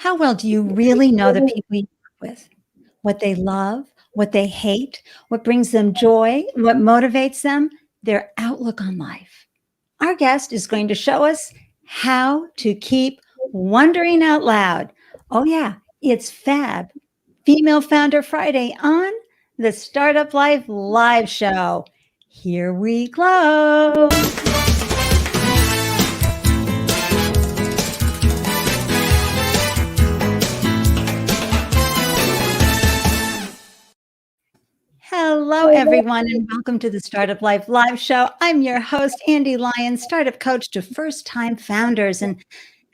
How well do you really know the people you work with? What they love, what they hate, what brings them joy, what motivates them, their outlook on life. Our guest is going to show us how to keep wondering out loud. Oh, yeah, it's Fab, Female Founder Friday on the Startup Life Live Show. Here we go. Hello, everyone, and welcome to the Startup Life Live Show. I'm your host, Ande, Lyons, startup coach to first-time founders. And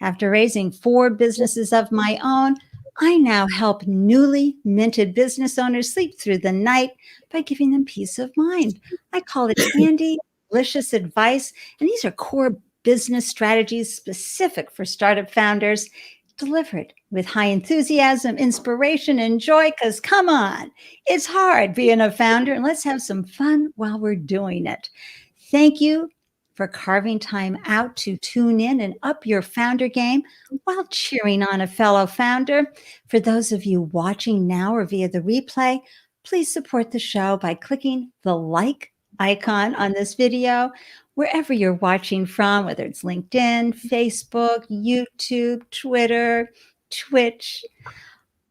after raising 4 businesses of my own, I now help newly minted business owners sleep through the night by giving them peace of mind. I call it Ande Delicious Advice, and these are core business strategies specific for startup founders, delivered with high enthusiasm, inspiration, and joy, because come on, it's hard being a founder, and let's have some fun while we're doing it. Thank you for carving time out to tune in and up your founder game while cheering on a fellow founder. For those of you watching now or via the replay, please support the show by clicking the like icon on this video, wherever you're watching from, whether it's LinkedIn, Facebook, YouTube, Twitter, Twitch.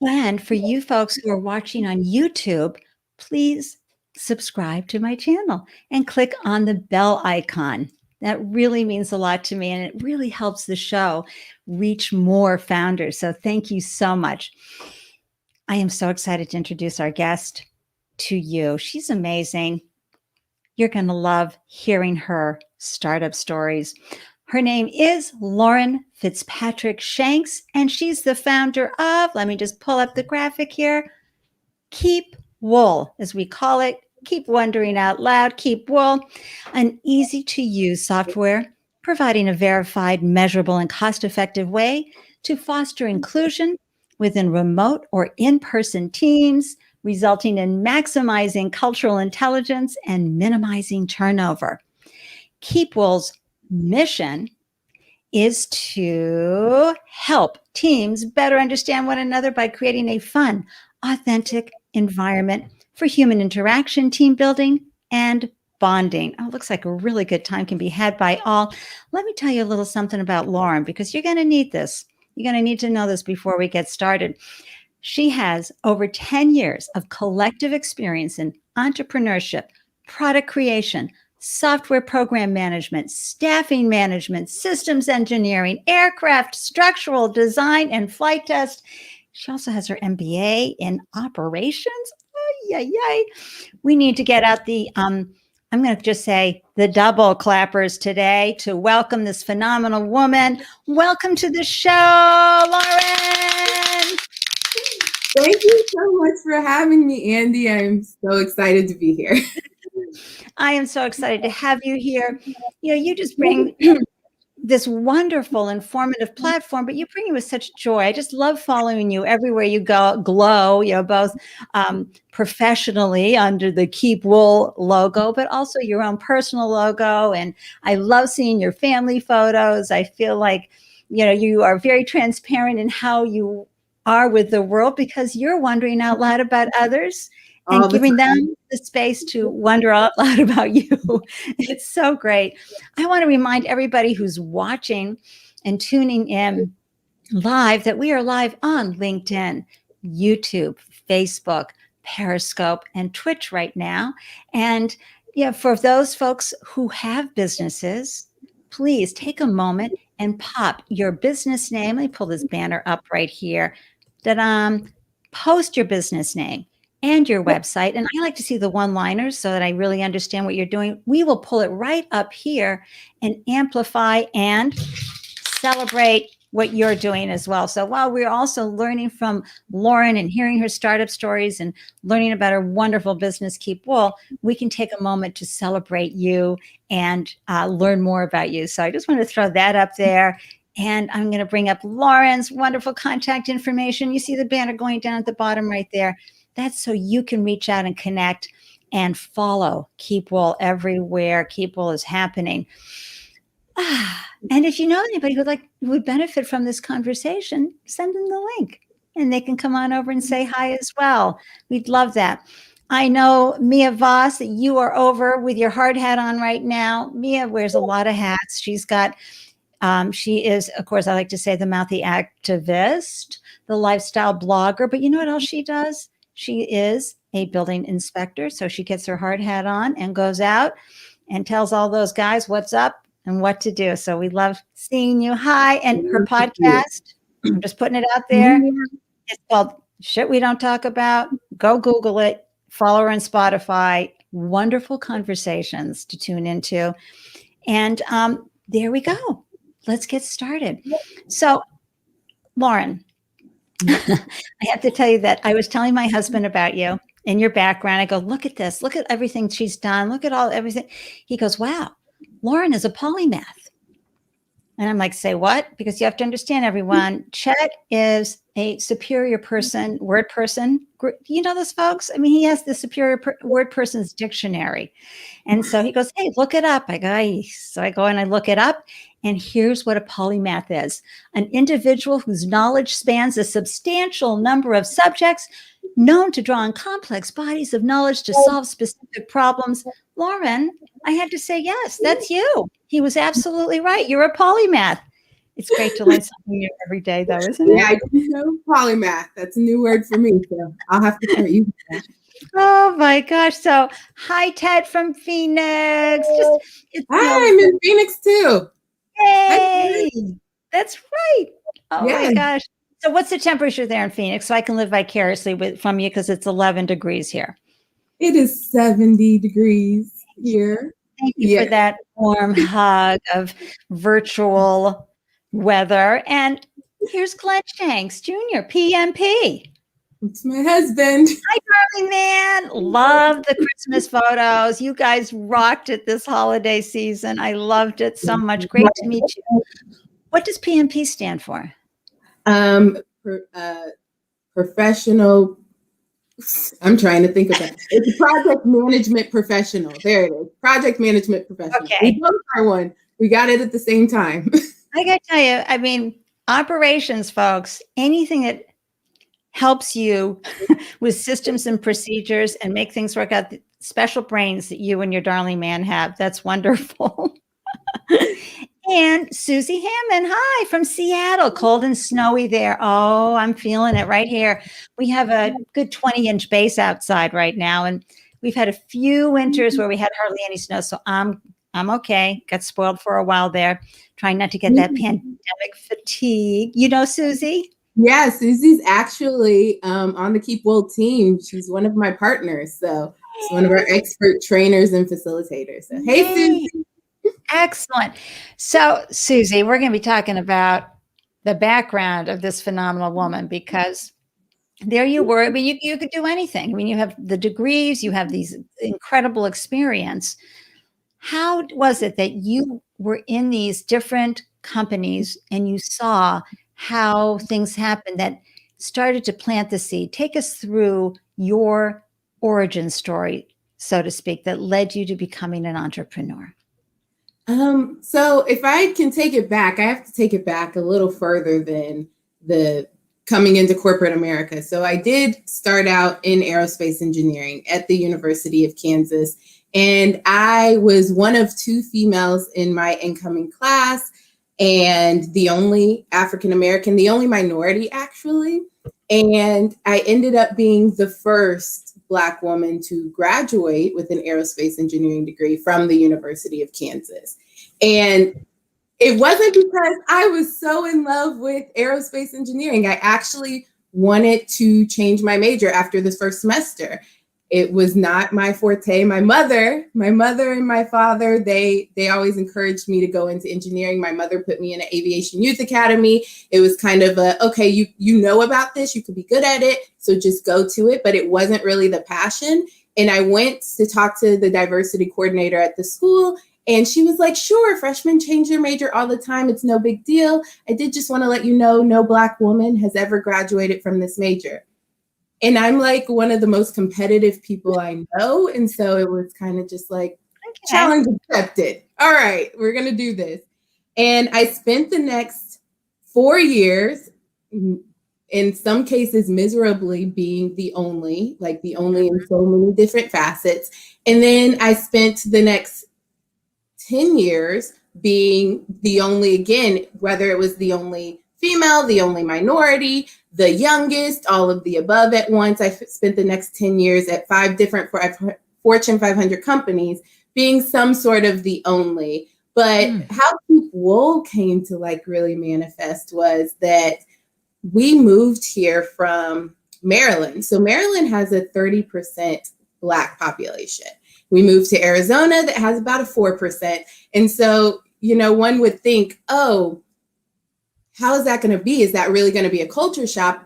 And for you folks who are watching on YouTube, please subscribe to my channel and click on the bell icon. That really means a lot to me, and it really helps the show reach more founders. So thank you so much. I am so excited to introduce our guest to you. She's amazing. You're going to love hearing her startup stories. Her name is Lauren Fitzpatrick Shanks, and she's the founder of, let me just pull up the graphic here, KeepWOL, as we call it. Keep wondering out loud, KeepWOL, an easy-to-use software providing a verified, measurable, and cost-effective way to foster inclusion within remote or in-person teams, resulting in maximizing cultural intelligence and minimizing turnover. KeepWOL's mission is to help teams better understand one another by creating a fun, authentic environment for human interaction, team building, and bonding. Oh, looks like a really good time can be had by all. Let me tell you a little something about Lauren, because you're going to need this. You're going to need to know this before we get started. She has over 10 years of collective experience in entrepreneurship, product creation, software program management, staffing management, systems engineering, aircraft, structural design, and flight test. She also has her MBA in operations. Yay. We need to get out the, I'm going to just say the double clappers today to welcome this phenomenal woman. Welcome to the show, Lauren. Thank you so much for having me, Ande. I'm so excited to be here. I am so excited to have you here. You know, you just bring this wonderful, informative platform, but you bring it with such joy. I just love following you everywhere you go, glow, you know, both professionally under the KeepWOL logo, but also your own personal logo. And I love seeing your family photos. I feel like, you know, you are very transparent in how you are with the world, because you're wondering out loud about others and giving them the space to wonder out loud about you. It's so great. I want to remind everybody who's watching and tuning in live that we are live on LinkedIn, YouTube, Facebook, Periscope, and Twitch right now. And yeah, for those folks who have businesses, please take a moment and pop your business name. Let me pull this banner up right here. Post your business name and your website. And I like to see the one-liners so that I really understand what you're doing. We will pull it right up here and amplify and celebrate what you're doing as well. So while we're also learning from Lauren and hearing her startup stories and learning about her wonderful business, KeepWOL, we can take a moment to celebrate you and learn more about you. So I just want to throw that up there. And I'm going to bring up Lauren's wonderful contact information. You see the banner going down at the bottom right there. That's so you can reach out and connect and follow KeepWOL everywhere KeepWOL is happening. And if you know anybody who would benefit from this conversation, send them the link and they can come on over and say hi as well. We'd love that. I know, Mia Voss, that you are over with your hard hat on right now. Mia wears a lot of hats. She is, of course, I like to say the mouthy activist, the lifestyle blogger, but you know what else she does? She is a building inspector. So she gets her hard hat on and goes out and tells all those guys what's up and what to do. So we love seeing you. Hi. And her podcast, I'm just putting it out there. It's called Shit We Don't Talk About. Go Google it. Follow her on Spotify. Wonderful conversations to tune into. And there we go. Let's get started. So, Lauren, I have to tell you that I was telling my husband about you and your background. I go, look at this. Look at everything she's done. Look at everything. He goes, wow, Lauren is a polymath. And I'm like, say what? Because you have to understand, everyone, Chet is a superior person, word person. You know those folks? I mean, he has the superior word person's dictionary. And so he goes, hey, look it up. I go, "Ay." So I go and I look it up. And here's what a polymath is: an individual whose knowledge spans a substantial number of subjects, known to draw on complex bodies of knowledge to solve specific problems. Lauren, I had to say, yes, that's you. He was absolutely right. You're a polymath. It's great to learn something new every day, though, isn't it? Yeah, I do know polymath. That's a new word for me, so I'll have to start using that. Oh my gosh. So hi, Ted from Phoenix. Hi, I'm in Phoenix too. Yay. That's right. Oh Yes. my gosh. So what's the temperature there in Phoenix so I can live vicariously from you, because it's 11 degrees here? It is 70 degrees here. Thank you for that warm hug of virtual weather. And here's Glenn Shanks Jr., PMP. It's my husband. Hi, darling man. Love the Christmas photos. You guys rocked it this holiday season. I loved it so much. Great to meet you. What does PMP stand for? Professional. I'm trying to think of that. It's a project management professional. There it is. Project management professional. Okay. We both are one. We got it at the same time. I got to tell you, I mean, operations, folks, anything that helps you with systems and procedures and make things work out, the special brains that you and your darling man have. That's wonderful. And Susie Hammond, hi, from Seattle. Cold and snowy there. Oh, I'm feeling it right here. We have a good 20-inch base outside right now, and we've had a few winters where we had hardly any snow, so I'm okay. Got spoiled for a while there, trying not to get that pandemic fatigue. You know Susie? Yeah, Susie's actually on the KeepWOL team. She's one of my partners, so she's one of our expert trainers and facilitators. So, hey, Susie. Excellent. So, Susie, we're going to be talking about the background of this phenomenal woman, because there you were. I mean, you could do anything. I mean, you have the degrees, you have these incredible experience. How was it that you were in these different companies and you saw how things happened that started to plant the seed? Take us through your origin story, so to speak, that led you to becoming an entrepreneur. So if I can take it back, I have to take it back a little further than the coming into corporate America. So I did start out in aerospace engineering at the University of Kansas, and I was one of two females in my incoming class, and the only African-American, the only minority actually. And I ended up being the first Black woman to graduate with an aerospace engineering degree from the University of Kansas. And it wasn't because I was so in love with aerospace engineering. I actually wanted to change my major after this first semester. It was not my forte. My mother and my father, they always encouraged me to go into engineering. My mother put me in an aviation youth academy. It was kind of okay, you know about this, you could be good at it, so just go to it. But it wasn't really the passion. And I went to talk to the diversity coordinator at the school, and she was like, sure, freshmen change their major all the time. It's no big deal. I did just want to let you know, no Black woman has ever graduated from this major. And I'm like one of the most competitive people I know. And so it was kind of just like, challenge accepted. All right, we're going to do this. And I spent the next 4 years, in some cases miserably, being the only in so many different facets. And then I spent the next 10 years being the only, again, whether it was the only female, the only minority, the youngest, all of the above at once. I spent the next 10 years at 5 different Fortune 500 companies being some sort of the only. But how KeepWOL came to like really manifest was that we moved here from Maryland. So Maryland has a 30% Black population. We moved to Arizona that has about a 4%. And so, one would think, oh, how is that going to be? Is that really going to be a culture shock?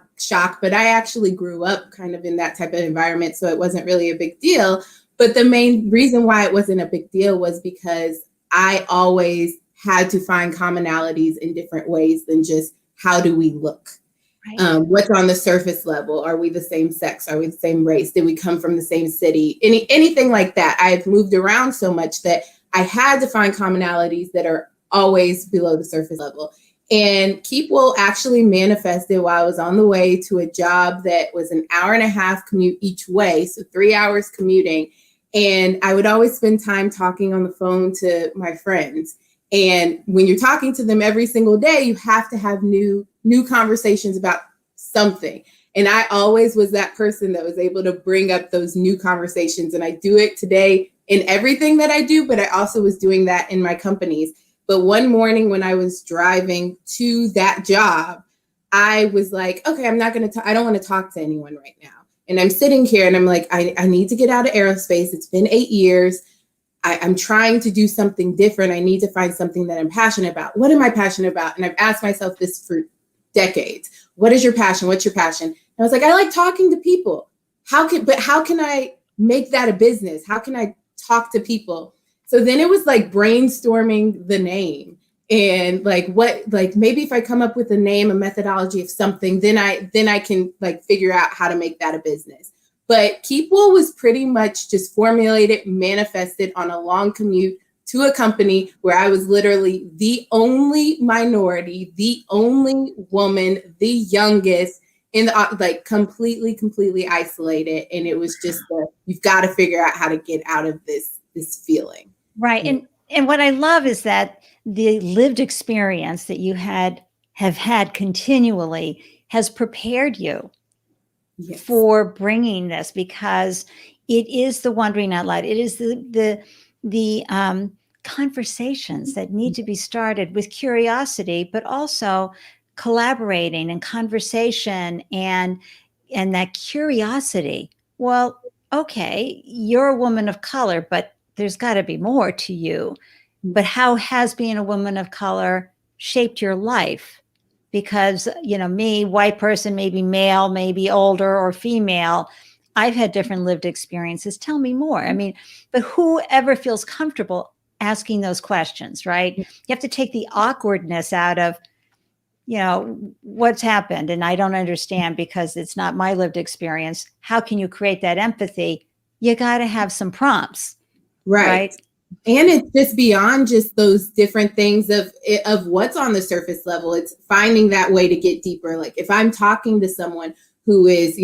But I actually grew up kind of in that type of environment, so it wasn't really a big deal. But the main reason why it wasn't a big deal was because I always had to find commonalities in different ways than just how do we look? Right. What's on the surface level? Are we the same sex? Are we the same race? Did we come from the same city? Anything like that. I've moved around so much that I had to find commonalities that are always below the surface level. And KeepWOL actually manifested while I was on the way to a job that was an hour and a half commute each way. So 3 hours commuting. And I would always spend time talking on the phone to my friends. And when you're talking to them every single day, you have to have new conversations about something. And I always was that person that was able to bring up those new conversations. And I do it today in everything that I do, but I also was doing that in my companies. But one morning when I was driving to that job, I was like, okay, I don't want to talk to anyone right now. And I'm sitting here and I'm like, I need to get out of aerospace. It's been 8 years. I'm trying to do something different. I need to find something that I'm passionate about. What am I passionate about? And I've asked myself this for decades. What is your passion? What's your passion? And I was like, I like talking to people. How can I make that a business? How can I talk to people? So then it was like brainstorming the name and maybe if I come up with a name, a methodology of something, then I can like figure out how to make that a business. But KeepWOL was pretty much just formulated, manifested on a long commute to a company where I was literally the only minority, the only woman, the youngest in the completely isolated. And it was just you've got to figure out how to get out of this feeling. Right. And what I love is that the lived experience that you have had continually has prepared you. Yes. For bringing this, because it is the wondering out loud. It is the conversations that need to be started with curiosity, but also collaborating and conversation and that curiosity. Well, okay, you're a woman of color, but there's got to be more to you. But how has being a woman of color shaped your life? Because, me, white person, maybe male, maybe older or female, I've had different lived experiences. Tell me more. I mean, but whoever feels comfortable asking those questions, right? You have to take the awkwardness out of, what's happened and I don't understand because it's not my lived experience. How can you create that empathy? You got to have some prompts. Right. And it's just beyond just those different things of what's on the surface level. It's finding that way to get deeper. Like if I'm talking to someone who is,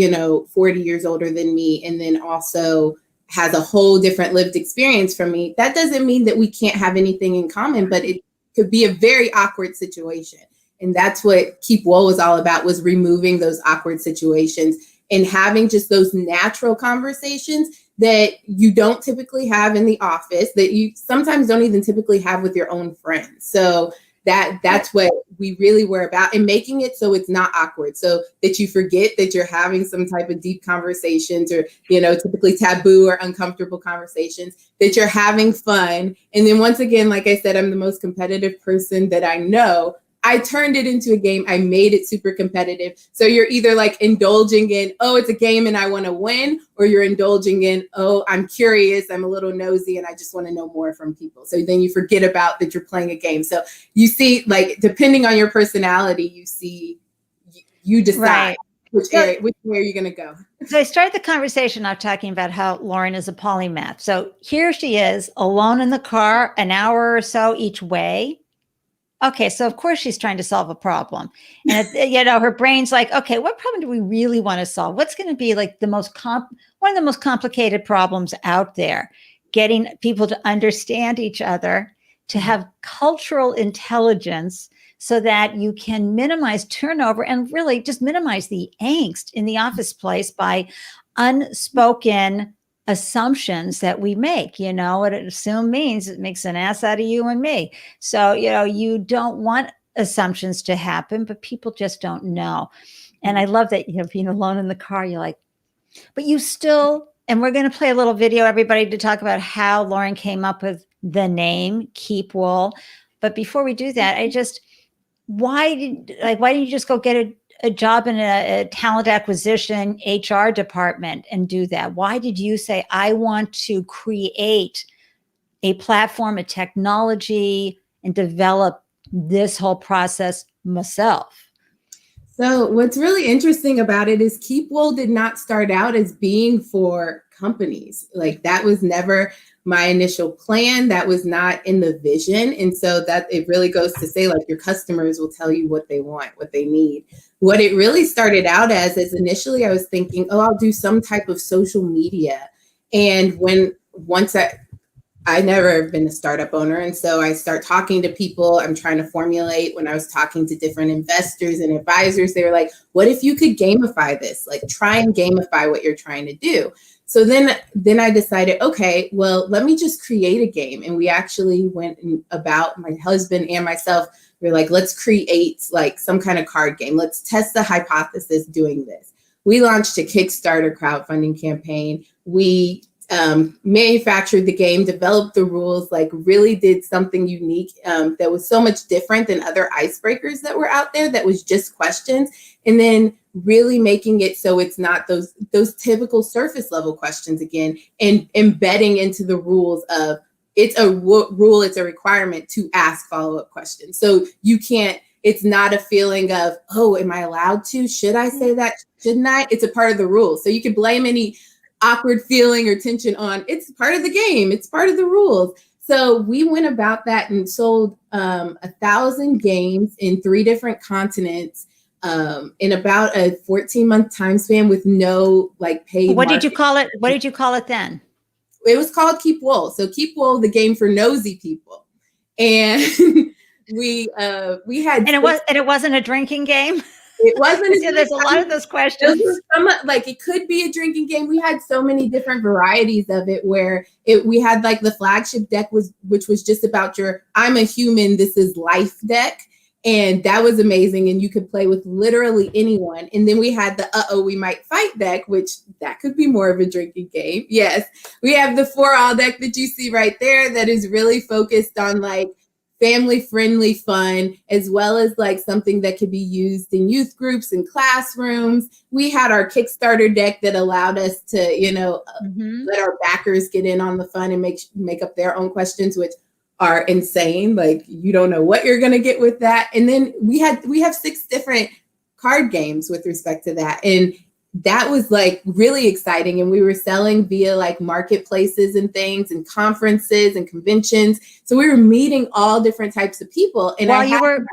40 years older than me, and then also has a whole different lived experience from me, that doesn't mean that we can't have anything in common, but it could be a very awkward situation. And that's what KeepWOL was all about, was removing those awkward situations and having just those natural conversations that you don't typically have in the office, that you sometimes don't even typically have with your own friends. So that's what we really were about, and making it so it's not awkward, so that you forget that you're having some type of deep conversations or, typically taboo or uncomfortable conversations, that you're having fun. And then once again, like I said, I'm the most competitive person that I know. I turned it into a game. I made it super competitive. So you're either like indulging in, oh, it's a game and I want to win, or you're indulging in, oh, I'm curious, I'm a little nosy, and I just want to know more from people. So then you forget about that you're playing a game. So you see, like, depending on your personality, you decide right. which way you're going to go. So I started the conversation off talking about how Lauren is a polymath. So here she is alone in the car, an hour or so each way. Okay, so of course she's trying to solve a problem. And her brain's like, okay, what problem do we really want to solve? What's going to be like one of the most complicated problems out there? Getting people to understand each other, to have cultural intelligence so that you can minimize turnover and really just minimize the angst in the office place by unspoken assumptions that we make. What it assume means it makes an ass out of you and me. So, you don't want assumptions to happen, but people just don't know. And I love that, being alone in the car, you're like, but you still, and we're going to play a little video, everybody, to talk about how Lauren came up with the name KeepWOL. But before we do that, why didn't you just go get a job in a talent acquisition HR department and do that? Why did you say, I want to create a platform, a technology, and develop this whole process myself? So what's really interesting about it is KeepWOL did not start out as being for companies. Like that was never my initial plan. That was not in the vision. And so that it really goes to say, like, your customers will tell you what they want, what they need. What it really started out as is initially I was thinking, oh, I'll do some type of social media. And once I never have been a startup owner. And so I start talking to people. I'm trying to formulate. When I was talking to different investors and advisors, they were like, what if you could gamify this? Like, try and gamify what you're trying to do. So then I decided, okay, well, let me just create a game. And we actually went about, my husband and myself, we were like, let's create like some kind of card game. Let's test the hypothesis doing this. We launched a Kickstarter crowdfunding campaign. We manufactured the game, developed the rules, like really did something unique that was so much different than other icebreakers that were out there that was just questions. And then really making it so it's not those typical surface level questions again, and embedding into the rules of it's a rule, it's a requirement to ask follow-up questions. So it's not a feeling of, oh, am I allowed to? Should I say that? Shouldn't I? It's a part of the rules. So you can blame any awkward feeling or tension on, it's part of the game, it's part of the rules. So we went about that and sold 1,000 games in 3 different continents in about a 14-month time span with no like paid. What did you call it? What did you call it then? It was called KeepWOL. So KeepWOL, the game for nosy people. And we had, and it wasn't a drinking game. It wasn't. There's a lot of those questions. Like it could be a drinking game. We had so many different varieties of it where we had like the flagship deck which was just about your I'm a human, this is life deck. And that was amazing. And you could play with literally anyone. And then we had the we might fight deck, which that could be more of a drinking game. Yes. We have the 4-all deck that you see right there that is really focused on like family friendly fun, as well as like something that could be used in youth groups and classrooms. We had our Kickstarter deck that allowed us to, let our backers get in on the fun and make up their own questions, which are insane. Like you don't know what you're going to get with that. And then we have 6 different card games with respect to that. And that was like really exciting. And we were selling via like marketplaces and things and conferences and conventions. So we were meeting all different types of people. And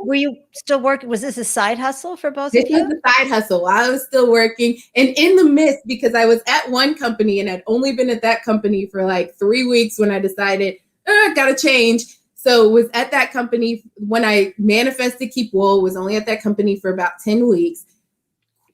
were you still working? Was this a side hustle for both of you? This was a side hustle while I was still working. And in the midst, because I was at one company and I'd only been at that company for like 3 weeks when I decided, gotta change. So was at that company when I manifested KeepWOL, was only at that company for about 10 weeks.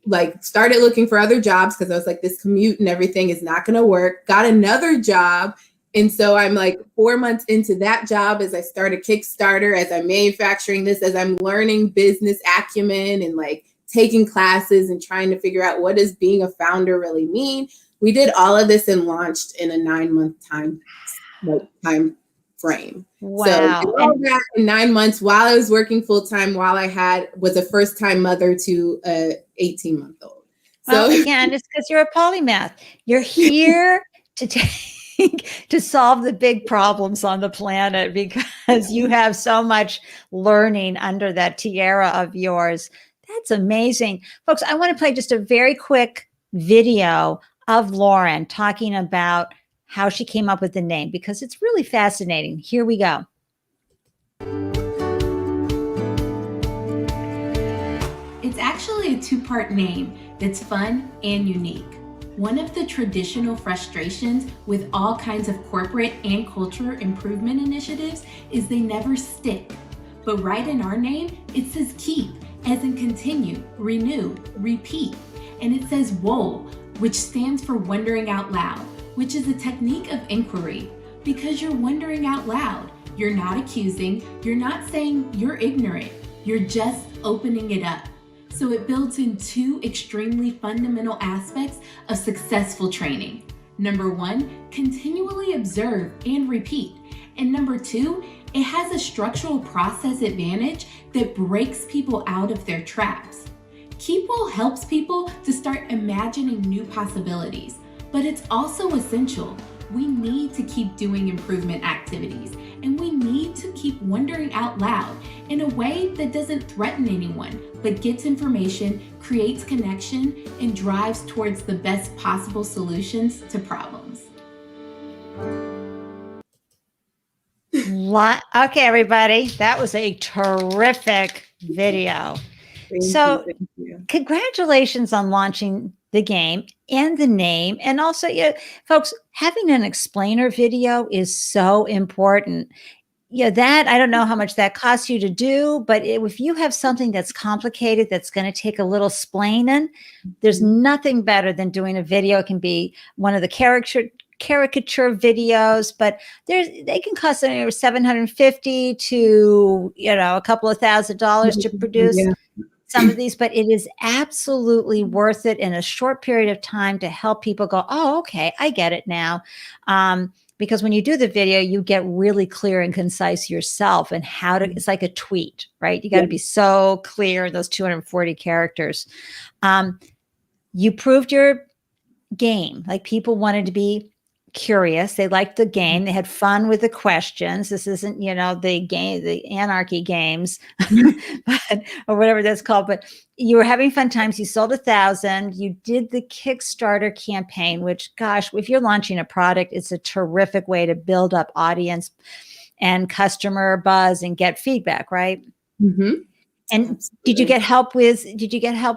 Like started looking for other jobs because I was like, this commute and everything is not going to work. Got another job. And so I'm like 4 months into that job as I started Kickstarter, as I'm manufacturing this, as I'm learning business acumen and like taking classes and trying to figure out what does being a founder really mean. We did all of this and launched in a 9-month time frame. Wow. So all that in 9 months while I was working full time, while I was a first time mother to a 18-month-old. So well, again, it's because you're a polymath. You're here to solve the big problems on the planet because you have so much learning under that tiara of yours. That's amazing. Folks, I want to play just a very quick video of Lauren talking about how she came up with the name because it's really fascinating. Here we go. actually a two-part name that's fun and unique. One of the traditional frustrations with all kinds of corporate and culture improvement initiatives is they never stick. But right in our name, it says keep, as in continue, renew, repeat. And it says WOL, which stands for wondering out loud, which is a technique of inquiry. Because you're wondering out loud. You're not accusing, you're not saying you're ignorant, you're just opening it up. So it builds in two extremely fundamental aspects of successful training. Number one, continually observe and repeat. And number two, it has a structural process advantage that breaks people out of their traps. KeepWOL helps people to start imagining new possibilities, but it's also essential. We need to keep doing improvement activities, and we need to keep wondering out loud in a way that doesn't threaten anyone, but gets information, creates connection, and drives towards the best possible solutions to problems. Okay, everybody, that was a terrific video. Thank you. Congratulations on launching the game and the name. And also, folks, having an explainer video is so important. That I don't know how much that costs you to do, but if you have something that's complicated, that's going to take a little splaining, there's nothing better than doing a video. It can be one of the caricature videos, but they can cost anywhere $750 to a couple of $1,000s to produce. Yeah. Some of these, but it is absolutely worth it in a short period of time to help people go, oh, okay, I get it now. Because when you do the video, you get really clear and concise yourself and it's like a tweet, right? You got to be so clear in those 240 characters. You proved your game. Like, people wanted to be curious. They liked the game. They had fun with the questions. This isn't, the game, the anarchy games, or whatever that's called. But you were having fun times. You sold 1,000. You did the Kickstarter campaign, which, gosh, if you're launching a product, it's a terrific way to build up audience and customer buzz and get feedback, right? Mm-hmm. And Absolutely. did you get help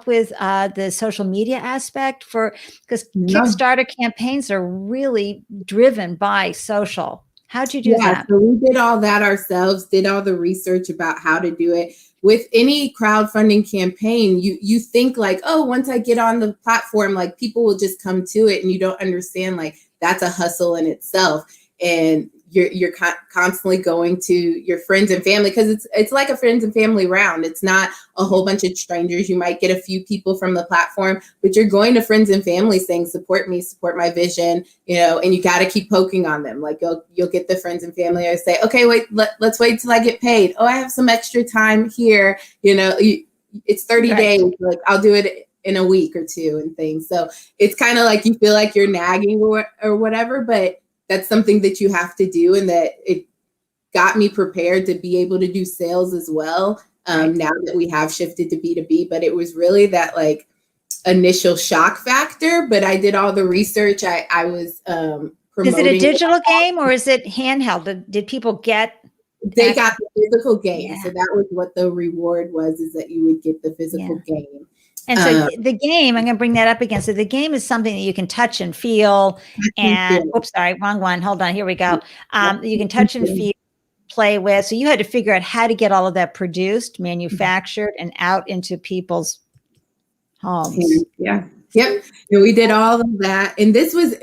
with the social media aspect because Kickstarter campaigns are really driven by social. How'd you do that? So we did all that ourselves, did all the research about how to do it. With any crowdfunding campaign, you think like, oh, once I get on the platform, like people will just come to it, and you don't understand like that's a hustle in itself. And you're constantly going to your friends and family, because it's like a friends and family round. It's not a whole bunch of strangers. You might get a few people from the platform, but you're going to friends and family saying, support me, support my vision, and you got to keep poking on them. Like you'll get the friends and family who say, okay, wait, let's wait till I get paid. Oh, I have some extra time here. It's 30 days. Like I'll do it in a week or two and things. So it's kind of like you feel like you're nagging or whatever, but that's something that you have to do, and that it got me prepared to be able to do sales as well. Now that we have shifted to B2B, but it was really that like initial shock factor. But I did all the research. I was promoting. Is it a digital game or is it handheld? Did people get? They got the physical game. Yeah. So that was what the reward was, is that you would get the physical game. And so the game, I'm going to bring that up again. So the game is something that you can touch and feel. And oops, sorry, wrong one. Hold on. Here we go. You can touch and feel, play with. So you had to figure out how to get all of that produced, manufactured, and out into people's homes. Yeah. Yep. And we did all of that. And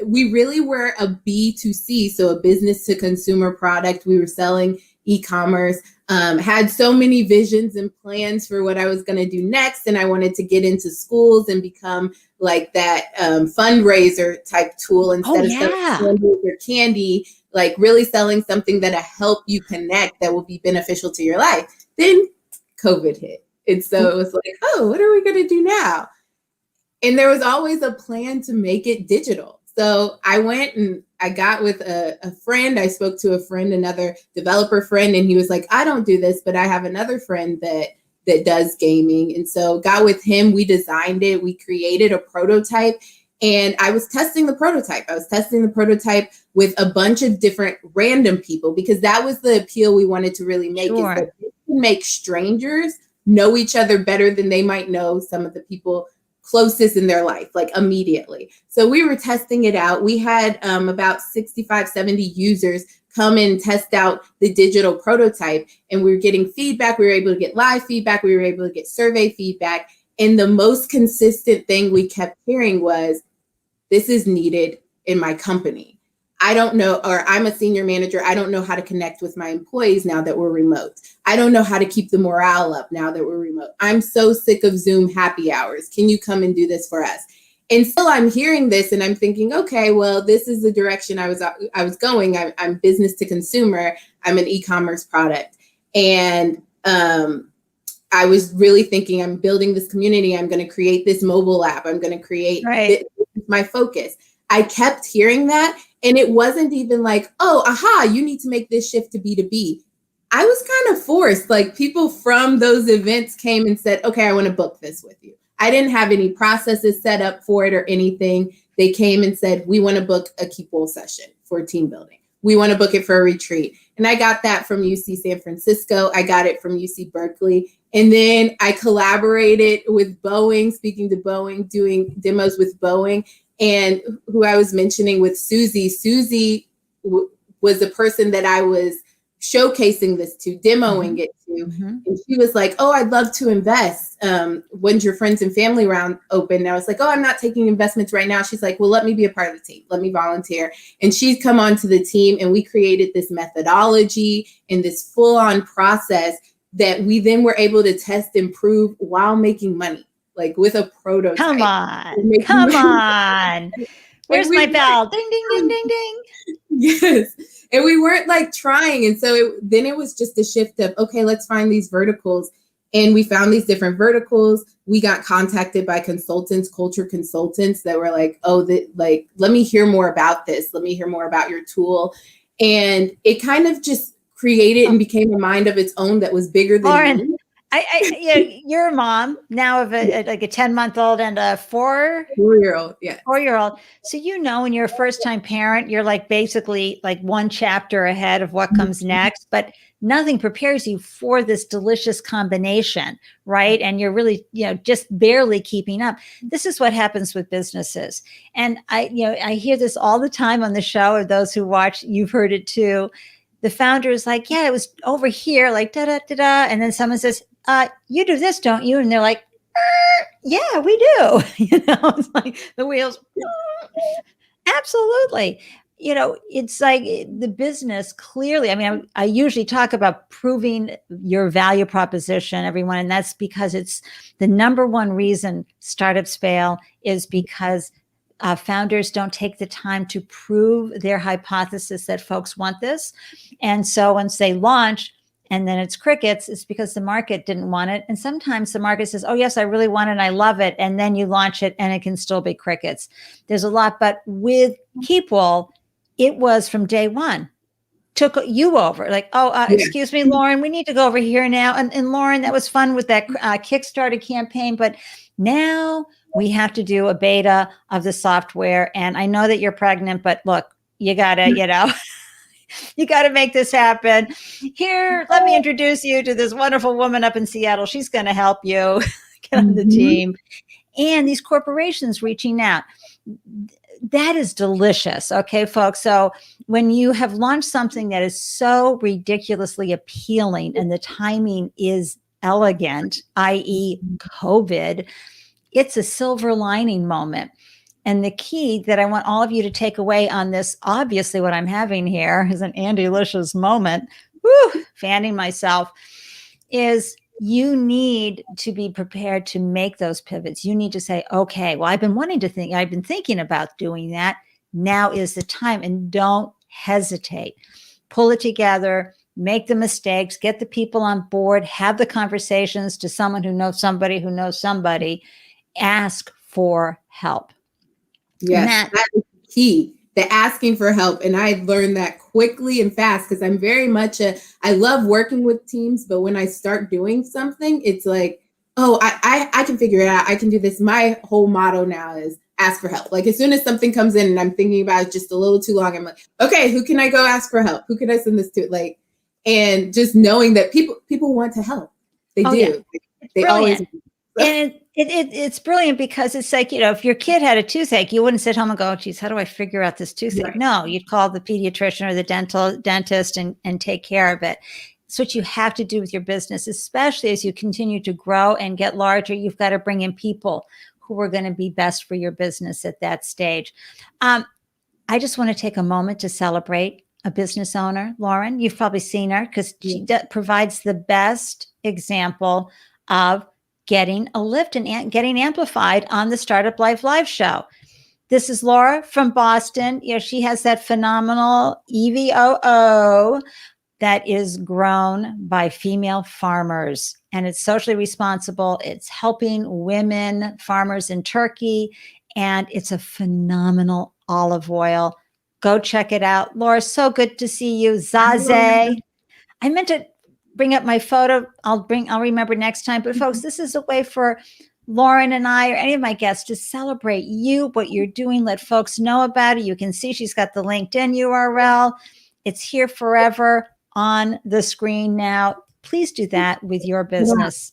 we really were a B2C, so a business to consumer product. We were selling e-commerce, had so many visions and plans for what I was going to do next. And I wanted to get into schools and become like that fundraiser type tool instead of selling your candy, like really selling something that'll help you connect, that will be beneficial to your life. Then COVID hit. And so it was like, oh, what are we going to do now? And there was always a plan to make it digital. So I went and I got with a friend. I spoke to a friend, another developer friend, and he was like, I don't do this, but I have another friend that does gaming. And so got with him, we designed it, we created a prototype, and I was testing the prototype. I was testing the prototype with a bunch of different random people, because that was the appeal we wanted to really make, is that you can make strangers know each other better than they might know some of the people closest in their life, like immediately. So we were testing it out. We had about 65, 70 users come and test out the digital prototype, and we were getting feedback. We were able to get live feedback. We were able to get survey feedback. And the most consistent thing we kept hearing was, this is needed in my company. I don't know, or I'm a senior manager. I don't know how to connect with my employees now that we're remote. I don't know how to keep the morale up now that we're remote. I'm so sick of Zoom happy hours. Can you come and do this for us? And so I'm hearing this and I'm thinking, okay, well, this is the direction I was going. I'm business to consumer. I'm an e-commerce product. And I was really thinking, I'm building this community. I'm going to create this mobile app. I'm going to create this is my focus. I kept hearing that. And it wasn't even like, oh, aha, you need to make this shift to B2B. I was kind of forced. Like, people from those events came and said, okay, I want to book this with you. I didn't have any processes set up for it or anything. They came and said, we want to book a KeepWOL session for team building. We want to book it for a retreat. And I got that from UC San Francisco. I got it from UC Berkeley. And then I collaborated with Boeing, speaking to Boeing, doing demos with Boeing. And who I was mentioning with Susie, was the person that I was showcasing this to, demoing it to. And she was like, oh, I'd love to invest. When's your friends and family round open? And I was like, oh, I'm not taking investments right now. She's like, well, let me be a part of the team. Let me volunteer. And she's come onto the team, and we created this methodology and this full-on process that we then were able to test and prove while making money. Like, with a prototype. Come on. Where's my bell? Ding, ding, ding, ding, ding. Yes. And we weren't like trying. And so then it was just a shift of, okay, let's find these verticals. And we found these different verticals. We got contacted by consultants, culture consultants that were like, oh, let me hear more about this. Let me hear more about your tool. And it kind of just created and became a mind of its own that was bigger than Lauren, me. You're a mom now of a 10-month-old and a 4-year-old. Yeah. 4-year-old. So, when you're a first-time parent, you're like basically like one chapter ahead of what comes next, but nothing prepares you for this delicious combination, right? And you're really, just barely keeping up. This is what happens with businesses. And I hear this all the time on the show, or those who watch, you've heard it too. The founder is like, yeah, it was over here, like da da da da. And then someone says, you do this, don't you? And they're like, yeah, we do. It's like the wheels. Absolutely. It's like the business clearly. I mean, I usually talk about proving your value proposition, everyone. And that's because it's the number one reason startups fail is because founders don't take the time to prove their hypothesis that folks want this. And so once they launch and then it's crickets, it's because the market didn't want it. And sometimes the market says, oh, yes, I really want it and I love it. And then you launch it and it can still be crickets. There's a lot. But with KeepWOL, it was from day one. Took you over like, excuse me, Lauren, we need to go over here now. And Lauren, that was fun with that Kickstarter campaign. But now we have to do a beta of the software. And I know that you're pregnant, but look, you gotta, you gotta make this happen. Here, let me introduce you to this wonderful woman up in Seattle. She's going to help you get on the team. And these corporations reaching out. That is delicious. Okay, folks. So when you have launched something that is so ridiculously appealing and the timing is elegant, i.e. COVID, it's a silver lining moment. And the key that I want all of you to take away on this, obviously what I'm having here is an Andy-licious moment, fanning myself, is you need to be prepared to make those pivots. You need to say, okay, well, I've been thinking about doing that. Now is the time, and don't hesitate. Pull it together, make the mistakes, get the people on board, have the conversations to someone who knows somebody who knows somebody, ask for help. Yes, that is key. The asking for help. And I learned that quickly and fast because I'm very much I love working with teams, but when I start doing something, it's like, oh, I can figure it out. I can do this. My whole motto now is ask for help. Like as soon as something comes in and I'm thinking about it just a little too long, I'm like, okay, who can I go ask for help? Who can I send this to? Like, and just knowing that people want to help. They do. Yeah. They always. Brilliant. And it's brilliant because it's like, if your kid had a toothache, you wouldn't sit home and go, geez, how do I figure out this toothache? Right. No, you'd call the pediatrician or the dentist and take care of it. It's what you have to do with your business, especially as you continue to grow and get larger. You've got to bring in people who are going to be best for your business at that stage. I just want to take a moment to celebrate a business owner, Lauren. You've probably seen her because she provides the best example of getting a lift and getting amplified on the Startup Life Live show. This is Laura from Boston. She has that phenomenal EVOO that is grown by female farmers, and it's socially responsible. It's helping women farmers in Turkey, and it's a phenomenal olive oil. Go check it out. Laura, so good to see you. Zaze. I meant to bring up my photo. I'll remember next time. But folks, this is a way for Lauren and I or any of my guests to celebrate you, what you're doing. Let folks know about it. You can see she's got the LinkedIn URL. It's here forever on the screen now. Please do that with your business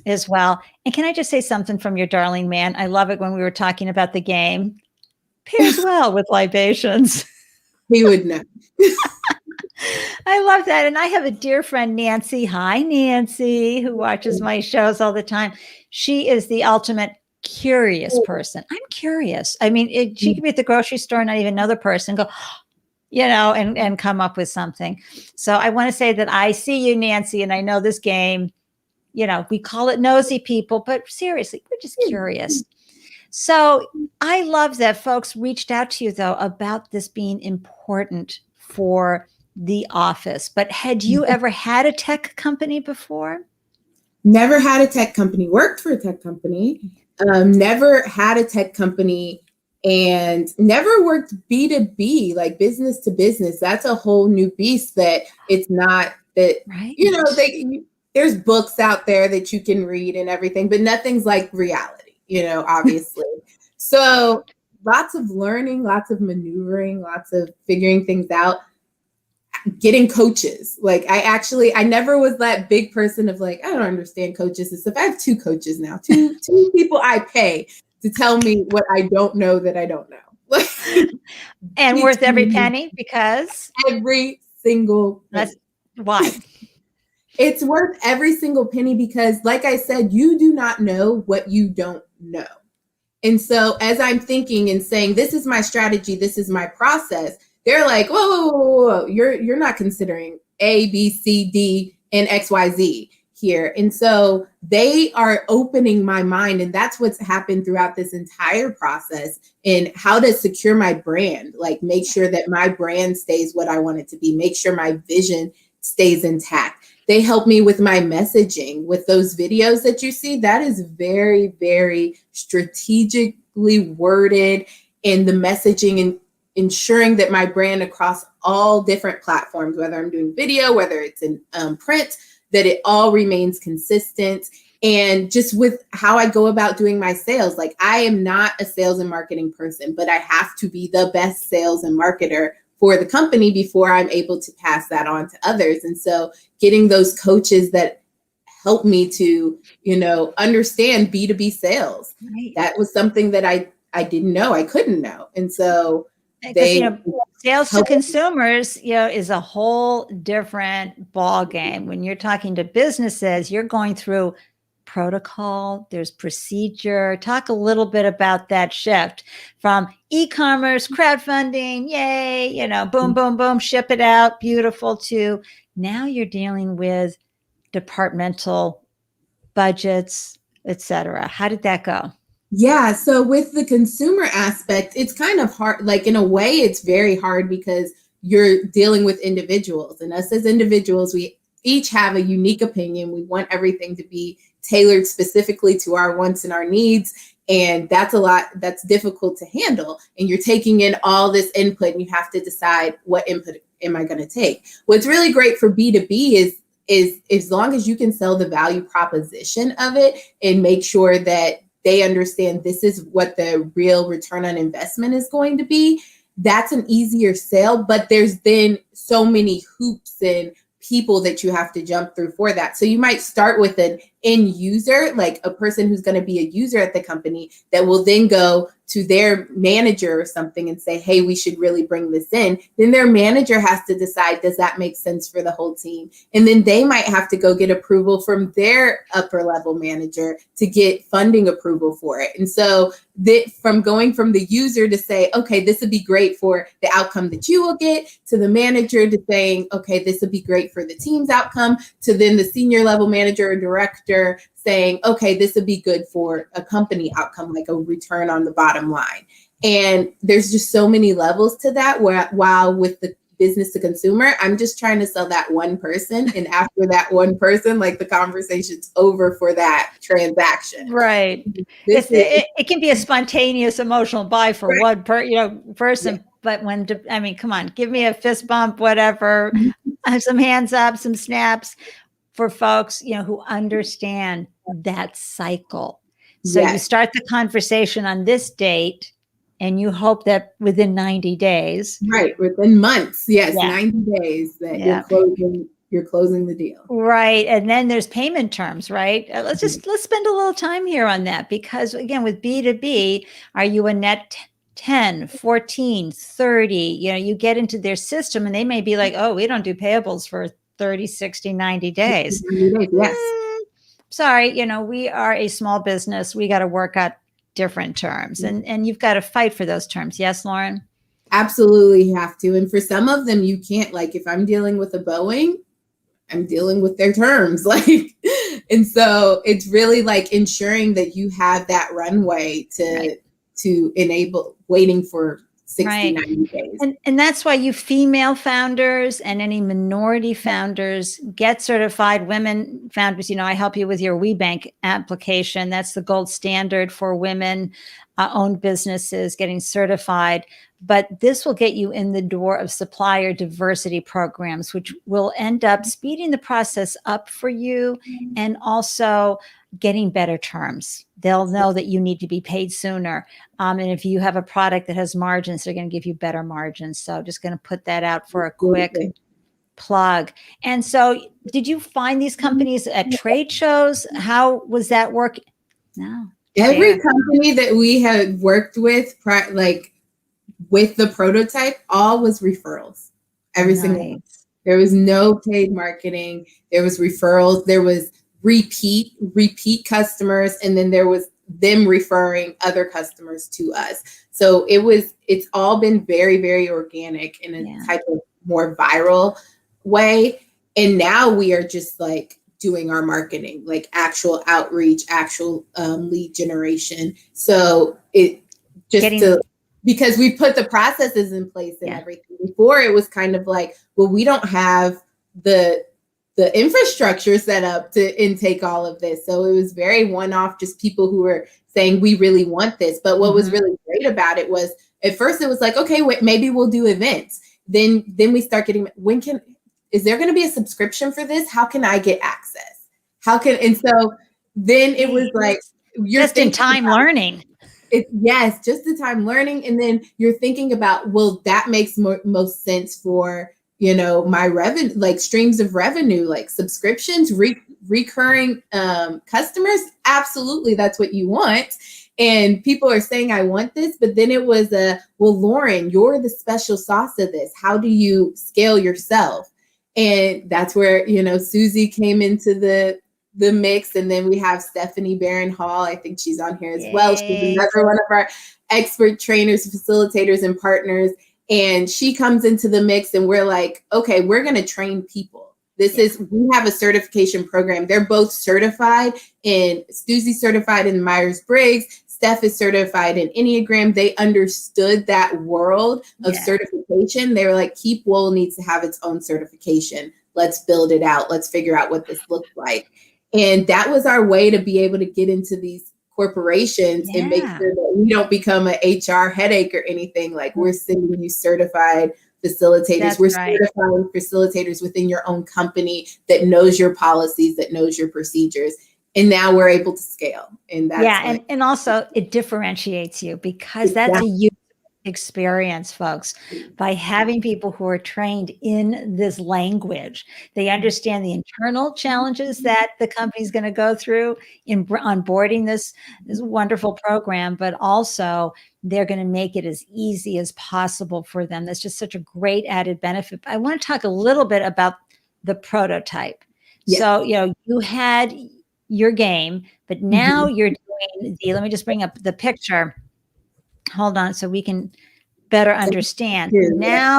as well. And can I just say something from your darling man? I love it when we were talking about the game. Pairs well with libations. He would know. I love that. And I have a dear friend, Nancy. Hi, Nancy, who watches my shows all the time. She is the ultimate curious person. I'm curious. I mean, she could be at the grocery store and not even know the person, go, and come up with something. So I want to say that I see you, Nancy, and I know this game, we call it nosy people, but seriously, we're just curious. So I love that folks reached out to you, though, about this being important for the office. But had you ever had a tech company before? Never had a tech company, worked for a tech company, never had a tech company, and never worked B2B, like business to business. That's a whole new beast that it's not that, right. There's books out there that you can read and everything, but nothing's like reality, obviously. So lots of learning, lots of maneuvering, lots of figuring things out. Getting coaches. Like I never was that big person of like, I don't understand coaches and stuff. I have 2 coaches now, two people I pay to tell me what I don't know that I don't know. And worth every penny because? Every single penny. That's why. It's worth every single penny because, like I said, you do not know what you don't know. And so as I'm thinking and saying, this is my strategy, this is my process, they're like, whoa, you're not considering A, B, C, D, and X, Y, Z here. And so they are opening my mind. And that's what's happened throughout this entire process in how to secure my brand, like make sure that my brand stays what I want it to be, make sure my vision stays intact. They help me with my messaging, with those videos that you see. That is very, very strategically worded in the messaging and ensuring that my brand across all different platforms, whether I'm doing video, whether it's in print, that it all remains consistent. And just with how I go about doing my sales, like I am not a sales and marketing person, but I have to be the best sales and marketer for the company before I'm able to pass that on to others. And so getting those coaches that help me to, understand B2B sales, right. That was something that I didn't know, I couldn't know. And so sales to consumers, is a whole different ball game. When you're talking to businesses, you're going through protocol, there's procedure. Talk a little bit about that shift from e-commerce, crowdfunding, yay, boom, boom, boom, ship it out, beautiful, to now you're dealing with departmental budgets, etc. How did that go? Yeah. So with the consumer aspect, it's kind of hard. Like in a way, it's very hard because you're dealing with individuals, and us as individuals, we each have a unique opinion. We want everything to be tailored specifically to our wants and our needs. And that's a lot that's difficult to handle. And you're taking in all this input and you have to decide what input am I going to take. What's really great for B2B is as long as you can sell the value proposition of it and make sure that they understand this is what the real return on investment is going to be, that's an easier sale. But there's then so many hoops and people that you have to jump through for that. So you might start with an end user, like a person who's going to be a user at the company that will then go to their manager or something and say, hey, we should really bring this in, then their manager has to decide, does that make sense for the whole team? And then they might have to go get approval from their upper level manager to get funding approval for it. And so from going from the user to say, okay, this would be great for the outcome that you will get, to the manager to saying, okay, this would be great for the team's outcome, to then the senior level manager or director saying, okay, this would be good for a company outcome, like a return on the bottom line. And there's just so many levels to that, where while with the business to consumer, I'm just trying to sell that one person. And after that one person, like the conversation's over for that transaction. Right. It can be a spontaneous emotional buy for one person. Yeah. But come on, give me a fist bump, whatever, some hands up, some snaps for folks, who understand that cycle. So you start the conversation on this date, and you hope that within 90 days. Right. Within months. Yes. 90 days that you're closing the deal. Right. And then there's payment terms, right? Let's spend a little time here on that, because again, with B2B, are you a net 10, 14, 30, you get into their system and they may be like, oh, we don't do payables for 30, 60, 90 days. Yes. Sorry, we are a small business. We got to work out different terms, and you've got to fight for those terms. Yes, Lauren? Absolutely have to. And for some of them, you can't, like if I'm dealing with a Boeing, I'm dealing with their terms. And so it's really like ensuring that you have that runway to enable waiting for 60, 90 days. And that's why you female founders and any minority founders get certified. Women founders, I help you with your WeBank application. That's the gold standard for women owned businesses getting certified. But this will get you in the door of supplier diversity programs, which will end up speeding the process up for you and also getting better terms. They'll know that you need to be paid sooner. And if you have a product that has margins, they're going to give you better margins. So just going to put that out for a quick plug. And so did you find these companies at trade shows? How was that work? No. Every company that we had worked with, with the prototype, all was referrals. Every single one. There was no paid marketing. There was referrals. There was repeat customers, and then there was them referring other customers to us. So it's all been very, very organic in a type of more viral way. And now we are just doing our marketing, actual outreach, actual lead generation. So because we put the processes in place and everything. Before it was kind of we don't have the infrastructure set up to intake all of this. So it was very one-off, just people who were saying, we really want this. But what was really great about it was, at first it was okay, wait, maybe we'll do events. Then we start getting, is there going to be a subscription for this? How can I get access? And so then it was you're just in time learning. Just the time learning. And then you're thinking about, well, that makes most sense for my revenue, streams of revenue, subscriptions, recurring customers. Absolutely. That's what you want. And people are saying, I want this. But then it was well, Lauren, you're the special sauce of this. How do you scale yourself? And that's where, Susie came into the mix. And then we have Stephanie Barron Hall. I think she's on here as well. She's another one of our expert trainers, facilitators, and partners. And she comes into the mix, and we're okay, we're going to train people. We have a certification program. They're both certified, and Susie's certified in Myers-Briggs. Steph is certified in Enneagram. They understood that world of certification. They were KeepWOL needs to have its own certification. Let's build it out. Let's figure out what this looks like. And that was our way to be able to get into these corporations and make sure that we don't become an HR headache or anything. We're sending you certified facilitators. We're certifying facilitators within your own company that knows your policies, that knows your procedures. And now we're able to scale. And that's and also it differentiates you, because that's a user experience, folks, by having people who are trained in this language. They understand the internal challenges that the company's going to go through in onboarding this wonderful program, but also they're going to make it as easy as possible for them. That's just such a great added benefit. I want to talk a little bit about the prototype. Yes. So, you had your game, but now you're doing let me just bring up the picture. Hold on, so we can better understand. Now,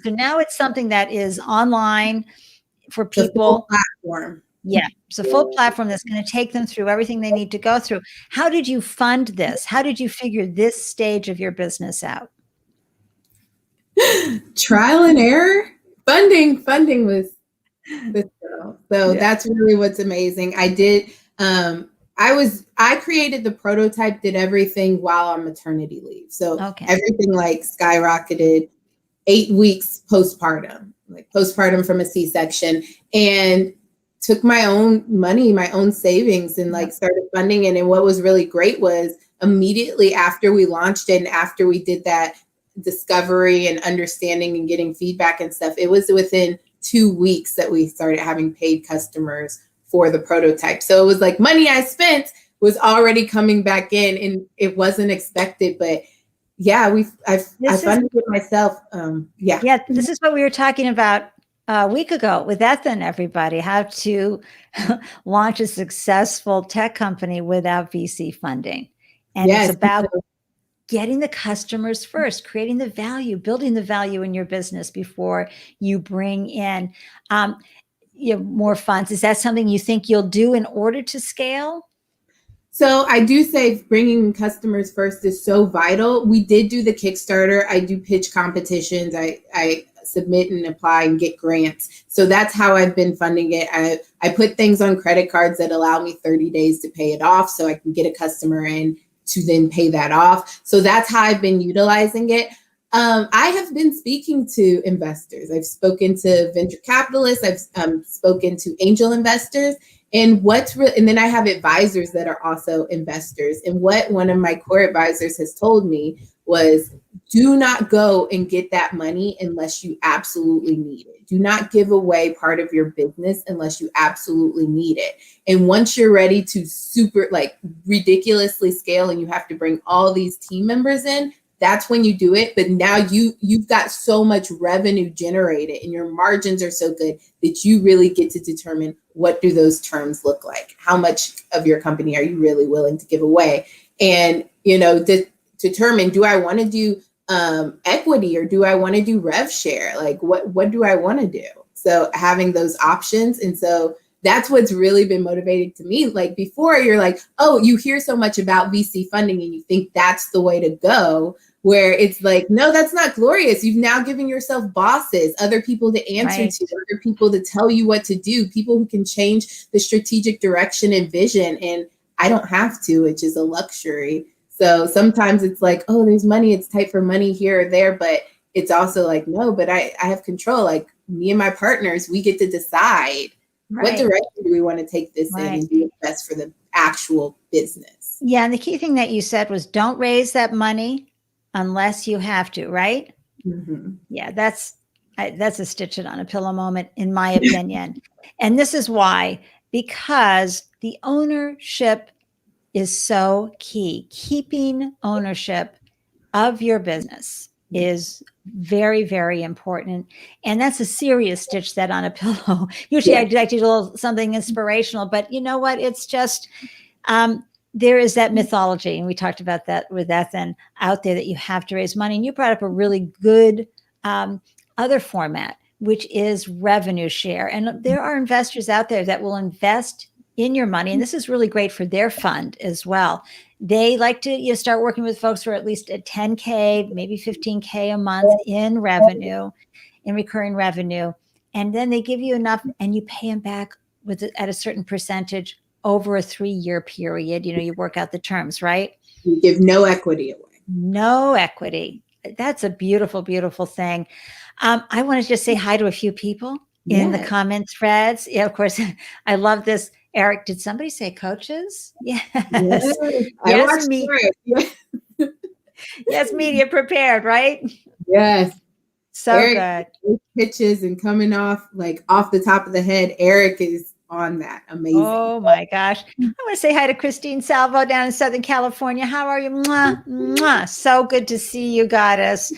so now it's something that is online for people. Platform. Yeah, it's a full platform that's going to take them through everything they need to go through. How did you fund this? How did you figure this stage of your business out? Trial and error. Funding was the show. So that's really what's amazing. I did. I created the prototype, did everything while on maternity leave. So everything like skyrocketed 8 weeks postpartum from a C-section, and took my own money, my own savings, and started funding it. And what was really great was immediately after we launched it and after we did that discovery and understanding and getting feedback and stuff, it was within 2 weeks that we started having paid customers for the prototype. So it was like money I spent was already coming back in, and it wasn't expected, but yeah, I funded it myself. Yeah, this is what we were talking about a week ago with Ethan, everybody, how to launch a successful tech company without VC funding. And it's about getting the customers first, creating the value, building the value in your business before you bring in more funds. Is that something you think you'll do in order to scale? So I do say bringing customers first is so vital. We did do the Kickstarter. I do pitch competitions. I submit and apply and get grants. So that's how I've been funding it. I put things on credit cards that allow me 30 days to pay it off, so I can get a customer in to then pay that off. So that's how I've been utilizing it. I have been speaking to investors. I've spoken to venture capitalists. I've spoken to angel investors. And and then I have advisors that are also investors. And what one of my core advisors has told me was, do not go and get that money unless you absolutely need it. Do not give away part of your business unless you absolutely need it. And once you're ready to ridiculously scale and you have to bring all these team members in, that's when you do it. But now you've got so much revenue generated and your margins are so good that you really get to determine, what do those terms look like? How much of your company are you really willing to give away? And, determine, do I want to do equity, or do I want to do rev share? Like, what do I want to do? So having those options. And so that's what's really been motivating to me. Like, before, you're like, oh, you hear so much about VC funding and you think that's the way to go, where it's like, no, that's not glorious. You've now given yourself bosses, other people to answer to, other people to tell you what to do, people who can change the strategic direction and vision. And I don't have to, which is a luxury. So sometimes it's like, oh, there's money, it's tight for money here or there, but it's also like, no, but I have control. Like, me and my partners, we get to decide what direction do we want to take this in and do what's best for the actual business. Yeah, and the key thing that you said was, don't raise that money unless you have to, right? Mm-hmm. Yeah, that's a stitch it on a pillow moment, in my opinion. And this is why, because the ownership is so key. Keeping ownership of your business is very, very important. And that's a serious stitch that on a pillow. Usually I'd like to do a little something inspirational, but you know what? It's just, there is that mythology. And we talked about that with Ethan out there, that you have to raise money. And you brought up a really good other format, which is revenue share. And there are investors out there that will invest in your money. And this is really great for their fund as well. They like to start working with folks who are at least at 10K, maybe 15K a month in revenue, in recurring revenue. And then they give you enough and you pay them back at a certain percentage over a 3-year period. You work out the terms, right? You give no equity away. No equity. That's a beautiful, beautiful thing. I want to just say hi to a few people in the comment threads. Yeah, of course. I love this. Eric, did somebody say coaches? Yes. I watched me. Yes, media prepared, right? Yes. So Eric good. pitches and coming off like off the top of the head. Eric is on that. Amazing. Oh my gosh. I want to say hi to Christine Salvo down in Southern California. How are you? Mwah, mwah. So good to see you, goddess.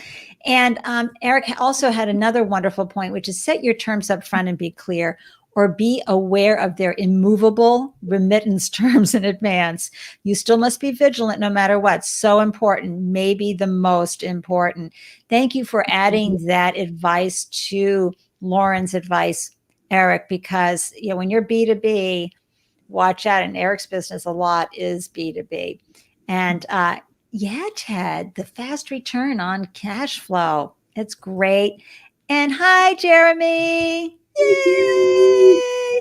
And Eric also had another wonderful point, which is set your terms up front and be clear, or be aware of their immovable remittance terms in advance. You still must be vigilant no matter what. So important, maybe the most important. Thank you for adding that advice to Lauren's advice, Eric, because when you're B2B, watch out. In Eric's business, a lot is B2B. And yeah, Ted, the fast return on cash flow. It's great. And hi, Jeremy. Yay!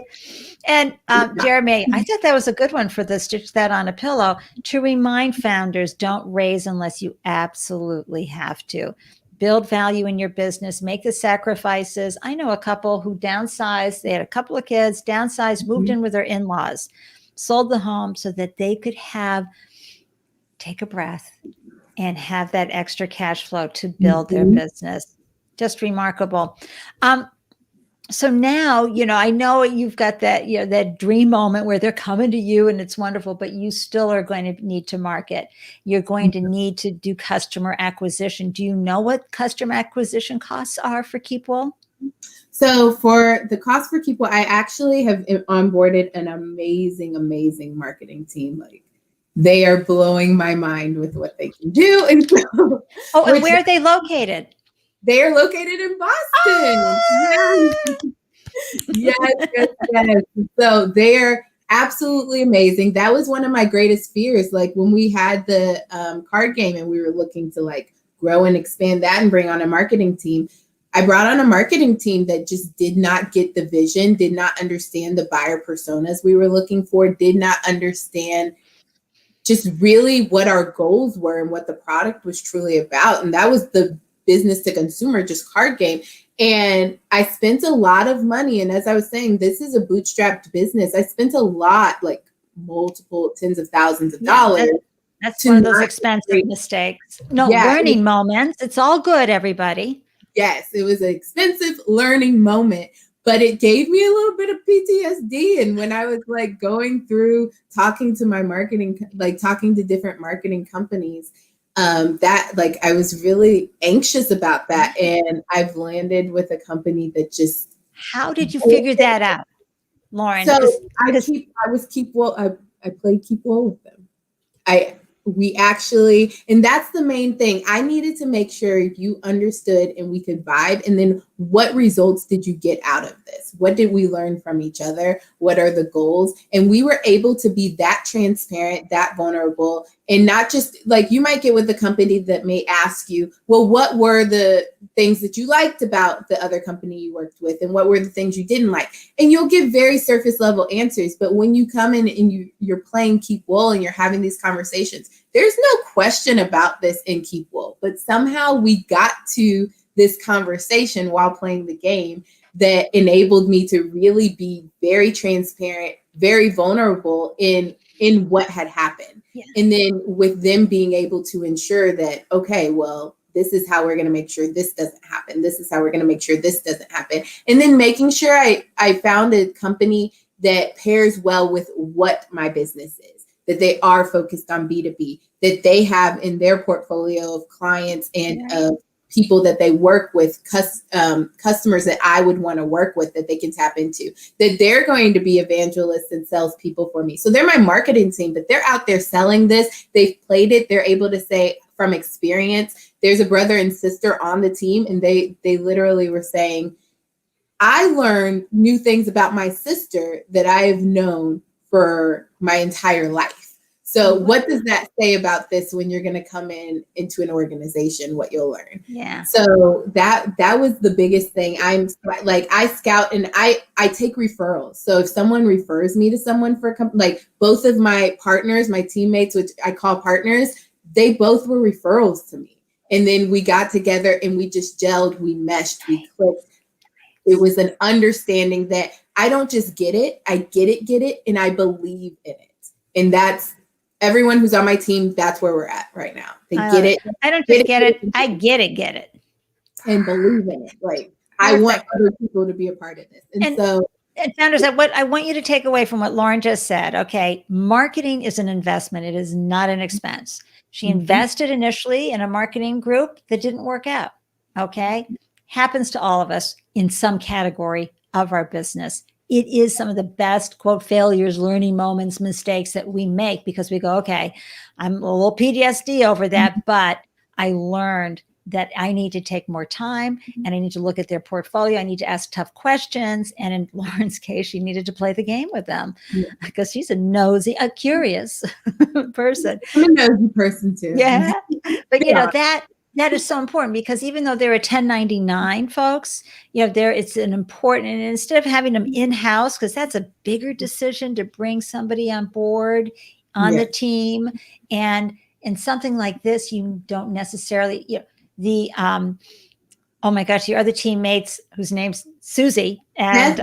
And Jeremy, I thought that was a good one for the Stitch That on a Pillow, to remind founders, don't raise unless you absolutely have to. Build value in your business, make the sacrifices. I know a couple who downsized. They had a couple of kids, downsized, moved in with their in-laws, sold the home so that they could take a breath and have that extra cash flow to build their business. Just remarkable. So now, I know you've got that, that dream moment where they're coming to you and it's wonderful, but you still are going to need to market. You're going to need to do customer acquisition. Do you know what customer acquisition costs are for KeepWOL? So for the cost for KeepWOL, I actually have onboarded an amazing, amazing marketing team. Like, they are blowing my mind with what they can do. And so, and where are they located? They are located in Boston. Yes. So they're absolutely amazing. That was one of my greatest fears. Like when we had the card game and we were looking to like grow and expand that and bring on a marketing team, I brought on a marketing team that just did not get the vision, did not understand the buyer personas we were looking for, did not understand just really what our goals were and what the product was truly about. And that was the business to consumer, just card game. And I spent a lot of money. And as I was saying, this is a bootstrapped business. I spent a lot, like multiple tens of thousands of dollars. That's one of those expensive mistakes. Learning moments. It's all good, everybody. Yes, it was an expensive learning moment, but it gave me a little bit of PTSD. And when I was like going through talking to my marketing, like talking to different marketing companies, that like I was really anxious about that. And I've landed with a company that just. How did you figure that out, Lauren? So I played KeepWOL with them. We actually, and that's the main thing. I needed to make sure you understood and we could vibe. And then what results did you get out of this? What did we learn from each other? What are the goals? And we were able to be that transparent, that vulnerable, and not just like you might get with a company that may ask you, well, what were the things that you liked about the other company you worked with? And what were the things you didn't like? And you'll give very surface level answers. But when you come in and you're playing KeepWOL and you're having these conversations, there's no question about this in KeepWOL. But somehow we got to this conversation while playing the game that enabled me to really be very transparent, very vulnerable in what had happened. Yeah. And then with them being able to ensure that, okay, well, this is how we're going to make sure this doesn't happen. This is how we're going to make sure this doesn't happen. And then making sure I found a company that pairs well with what my business is, that they are focused on B2B, that they have in their portfolio of clients and of people that they work with, customers that I would want to work with, that they can tap into, that they're going to be evangelists and salespeople for me. So they're my marketing team, but they're out there selling this. They've played it. They're able to say from experience. There's a brother and sister on the team, and they literally were saying, I learned new things about my sister that I have known for my entire life. So what does that say about this when you're going to come into an organization, what you'll learn? Yeah. So that was the biggest thing. I scout and I take referrals. So if someone refers me to someone for like both of my partners, my teammates, which I call partners, they both were referrals to me. And then we got together and we just gelled, we meshed, we clicked. It was an understanding that I don't just get it, I get it, and I believe in it. And that's everyone who's on my team, that's where we're at right now. They get it. I don't just get it. I get it. And believe in it. Like, I want other people to be a part of this. And so, and founders, what I want you to take away from what Lauren just said, okay, marketing is an investment. It is not an expense. She invested initially in a marketing group that didn't work out. Okay. Happens to all of us in some category of our business. It is some of the best, quote, failures, learning moments, mistakes that we make because we go, okay, I'm a little PTSD over that, but I learned that I need to take more time and I need to look at their portfolio. I need to ask tough questions. And in Lauren's case, she needed to play the game with them because she's a nosy, a curious person. I'm a nosy person too. Yeah. But you know, that is so important because even though they're a 1099 folks, you know, it's an important, and instead of having them in-house, because that's a bigger decision to bring somebody on board on the team. And something like this, you don't necessarily, you know, oh my gosh, your other teammates whose name's Susie and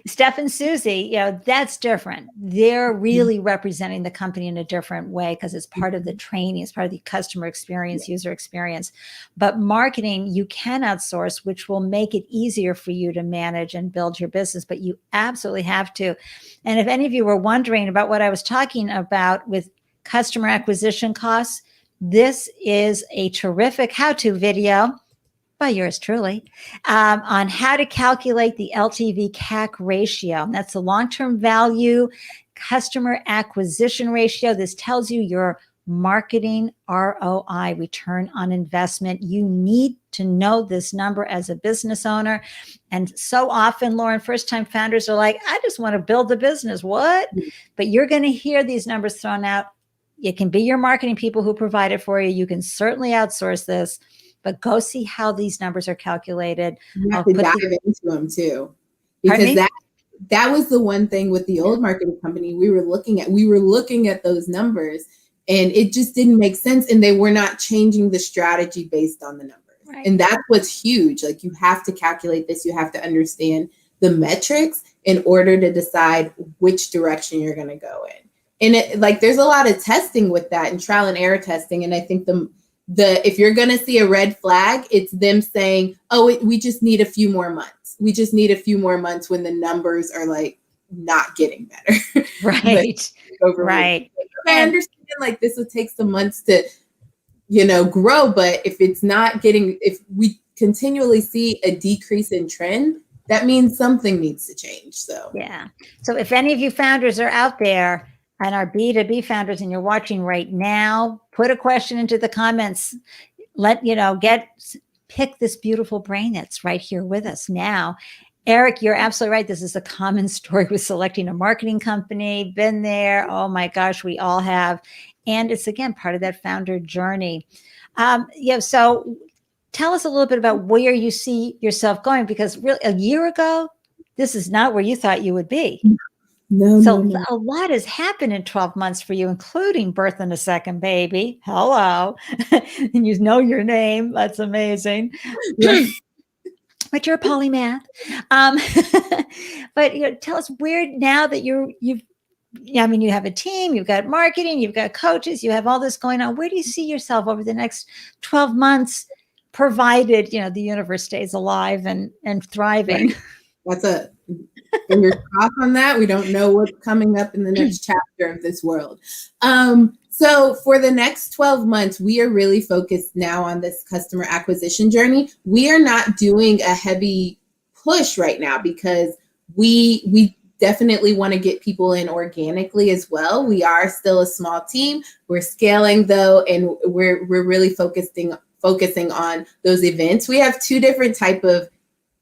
Steph and Susie, you know, that's different. They're really representing the company in a different way because it's part of the training, it's part of the customer experience, user experience. But marketing, you can outsource, which will make it easier for you to manage and build your business, but you absolutely have to. And if any of you were wondering about what I was talking about with customer acquisition costs, this is a terrific how-to video by yours truly on how to calculate the LTV CAC ratio. And that's the long-term value customer acquisition ratio. This tells you your marketing ROI, return on investment. You need to know this number as a business owner. And so often, Lauren, first-time founders are like, I just want to build the business. What? But you're going to hear these numbers thrown out. It can be your marketing people who provide it for you. You can certainly outsource this, but go see how these numbers are calculated. You have to dive into them too, because that was the one thing with the old marketing company we were looking at those numbers and it just didn't make sense. And they were not changing the strategy based on the numbers. Right. And that's what's huge. Like, you have to calculate this. You have to understand the metrics in order to decide which direction you're going to go in. And there's a lot of testing with that and trial and error testing. And I think if you're going to see a red flag, it's them saying, oh, we just need a few more months. We just need a few more months when the numbers are like not getting better. Right. Right. I understand this will take some months to, grow. But if if we continually see a decrease in trend, that means something needs to change. So, yeah. So if any of you founders are out there and are B2B founders and you're watching right now, put a question into the comments. Pick this beautiful brain that's right here with us now. Eric, you're absolutely right. This is a common story with selecting a marketing company. Been there. Oh my gosh, we all have. And it's, again, part of that founder journey. So tell us a little bit about where you see yourself going, because really a year ago, this is not where you thought you would be. No. A lot has happened in 12 months for you, including birthing a second baby. Hello. And you know your name. That's amazing. But you're a polymath. But tell us where, now that you have a team, you've got marketing, you've got coaches, you have all this going on. Where do you see yourself over the next 12 months, provided, the universe stays alive and thriving? That's fingers crossed on that. We don't know what's coming up in the next chapter of this world. So for the next 12 months, we are really focused now on this customer acquisition journey. We are not doing a heavy push right now because we definitely want to get people in organically as well. We are still a small team. We're scaling though, and we're really focusing on those events. We have two different type of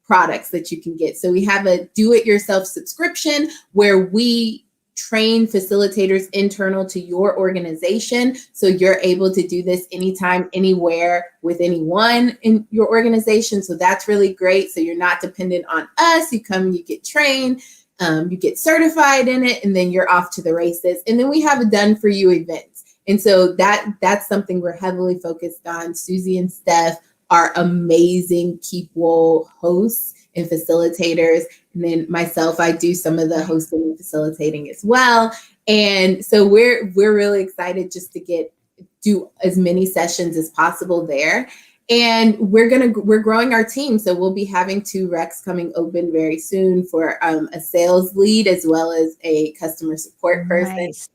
products that you can get. So we have a do-it-yourself subscription where we train facilitators internal to your organization. So you're able to do this anytime, anywhere with anyone in your organization. So that's really great. So you're not dependent on us. You come, you get trained, you get certified in it, and then you're off to the races. And then we have a done for you events. And so that's something we're heavily focused on. Susie and Steph are amazing KeepWOL hosts and facilitators. And then myself, I do some of the hosting and facilitating as well. And so we're really excited just to do as many sessions as possible there. And we're growing our team. So we'll be having 2 recs coming open very soon for a sales lead as well as a customer support person. Nice.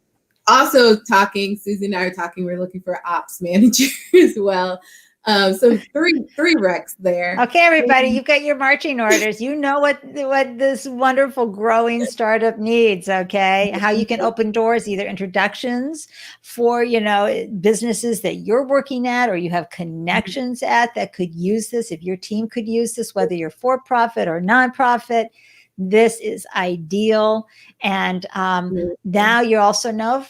Also Susie and I are talking, we're looking for ops manager as well. So three recs there. Okay, everybody, you've got your marching orders. You know what this wonderful growing startup needs, okay? How you can open doors, either introductions for, businesses that you're working at or you have connections at that could use this. If your team could use this, whether you're for-profit or nonprofit, this is ideal. And now you also know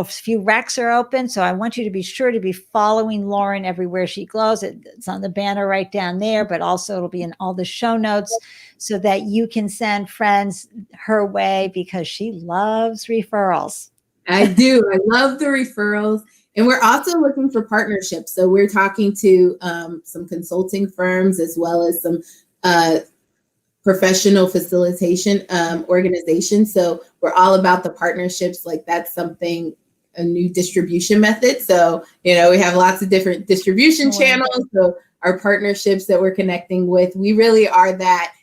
few recs are open. So I want you to be sure to be following Lauren everywhere she goes. It's on the banner right down there, but also it'll be in all the show notes so that you can send friends her way because she loves referrals. I do. I love the referrals. And we're also looking for partnerships. So we're talking to some consulting firms as well as some professional facilitation organizations. So we're all about the partnerships. Like that's a new distribution method. So, we have lots of different distribution channels. So our partnerships that we're connecting with, we really are that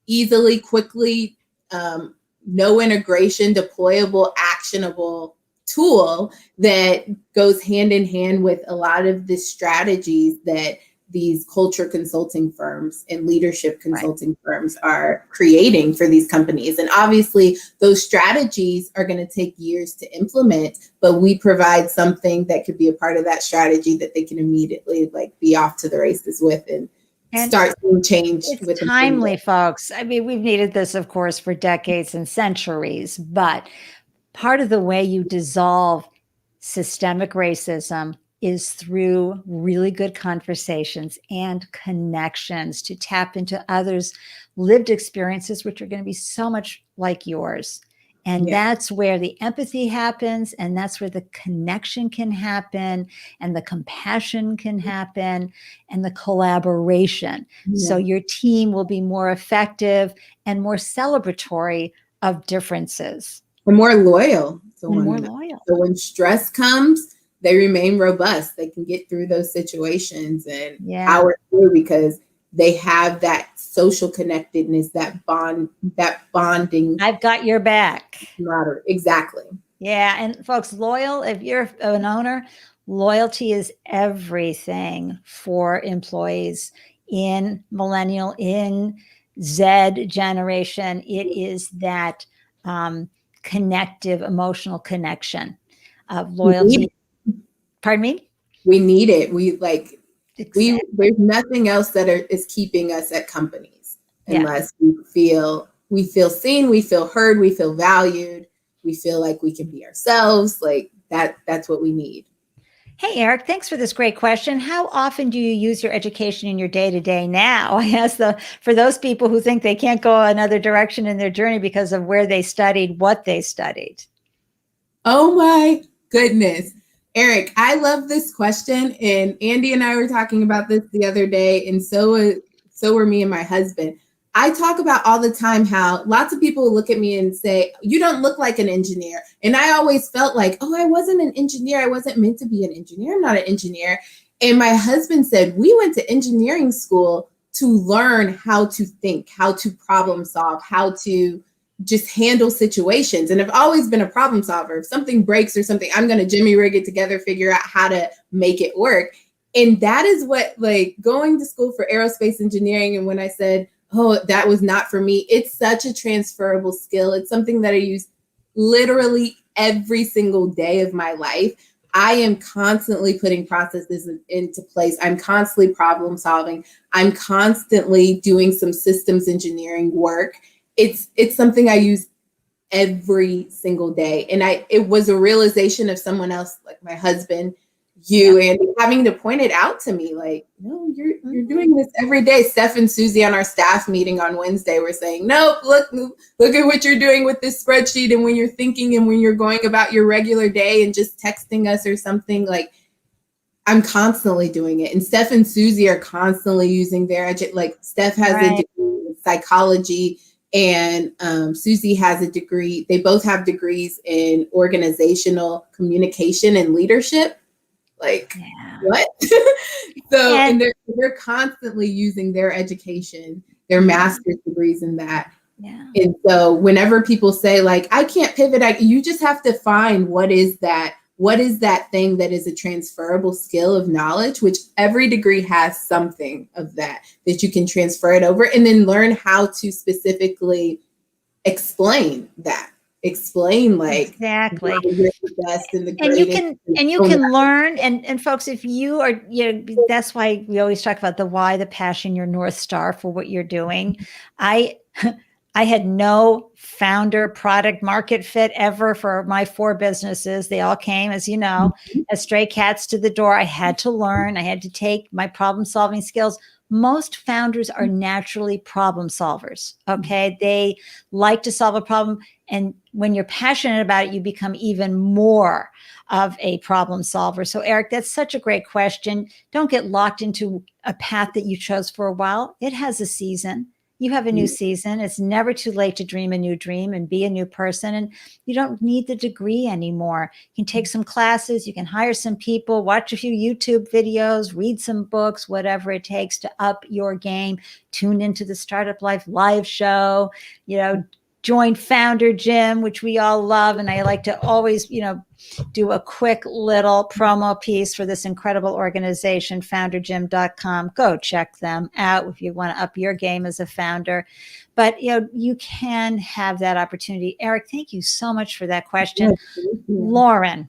easily, quickly, no integration, deployable, actionable tool that goes hand in hand with a lot of the strategies that these culture consulting firms and leadership consulting firms are creating for these companies. And obviously those strategies are going to take years to implement, but we provide something that could be a part of that strategy that they can immediately be off to the races with and start seeing change. It's timely, folks. I mean, we've needed this, of course, for decades and centuries, but part of the way you dissolve systemic racism is through really good conversations and connections to tap into others' lived experiences, which are going to be so much like yours. And that's where the empathy happens, and that's where the connection can happen, and the compassion can happen, and the collaboration. So your team will be more effective and more celebratory of differences. And more loyal. So when stress comes, they remain robust. They can get through those situations and power through because they have that social connectedness, that bonding. I've got your back. Exactly. Yeah. And folks, if you're an owner, loyalty is everything for employees in millennial, in Z generation. It is that connective, emotional connection of loyalty. Pardon me? We need it. There's nothing else that is keeping us at companies unless we feel seen, we feel heard, we feel valued, we feel like we can be ourselves. Like that's what we need. Hey, Eric, thanks for this great question. How often do you use your education in your day-to-day now? I ask for those people who think they can't go another direction in their journey because of where they studied, what they studied. Oh my goodness. Eric, I love this question. And Andy and I were talking about this the other day, and so were me and my husband. I talk about all the time how lots of people look at me and say, you don't look like an engineer. And I always felt like, I wasn't an engineer. I wasn't meant to be an engineer. I'm not an engineer. And my husband said, we went to engineering school to learn how to think, how to problem solve, how to just handle situations. And I've always been a problem solver. If something breaks or something, I'm going to jimmy rig it together, figure out how to make it work. And that is what going to school for aerospace engineering. And when I said, that was not for me, it's such a transferable skill. It's something that I use literally every single day of my life. I am constantly putting processes into place. I'm constantly problem solving. I'm constantly doing some systems engineering work. It's something I use every single day. And it was a realization of someone else, like my husband, and having to point it out to me, no, you're doing this every day. Steph and Susie on our staff meeting on Wednesday were saying, nope, look at what you're doing with this spreadsheet. And when you're thinking and when you're going about your regular day and just texting us or something, I'm constantly doing it. And Steph and Susie are constantly using their Steph has a degree in psychology, and Susie has a degree. They both have degrees in organizational communication and leadership. Like, what? So, and they're constantly using their education, their master's degrees in that. Yeah. And so whenever people say like, I can't pivot, you just have to find what is that thing that is a transferable skill of knowledge, which every degree has something of that you can transfer it over, and then learn how to specifically explain that. Explain like exactly you're the best and the and greatest. you can learn and folks, if you are, that's why we always talk about the why, the passion, your North Star for what you're doing. I had no founder product market fit ever for my 4 businesses. They all came, as you know, as stray cats to the door. I had to learn. I had to take my problem solving skills. Most founders are naturally problem solvers. Okay. They like to solve a problem. And when you're passionate about it, you become even more of a problem solver. So Eric, that's such a great question. Don't get locked into a path that you chose for a while. It has a season. You have a new season. It's never too late to dream a new dream and be a new person. And you don't need the degree anymore. You can take some classes, you can hire some people, watch a few YouTube videos, read some books, whatever it takes to up your game. Tune into the Startup Life live show, join Founder Gym, which we all love. And I like to always, do a quick little promo piece for this incredible organization, foundergym.com. Go check them out if you want to up your game as a founder. But, you can have that opportunity. Eric, thank you so much for that question. Yes, Lauren,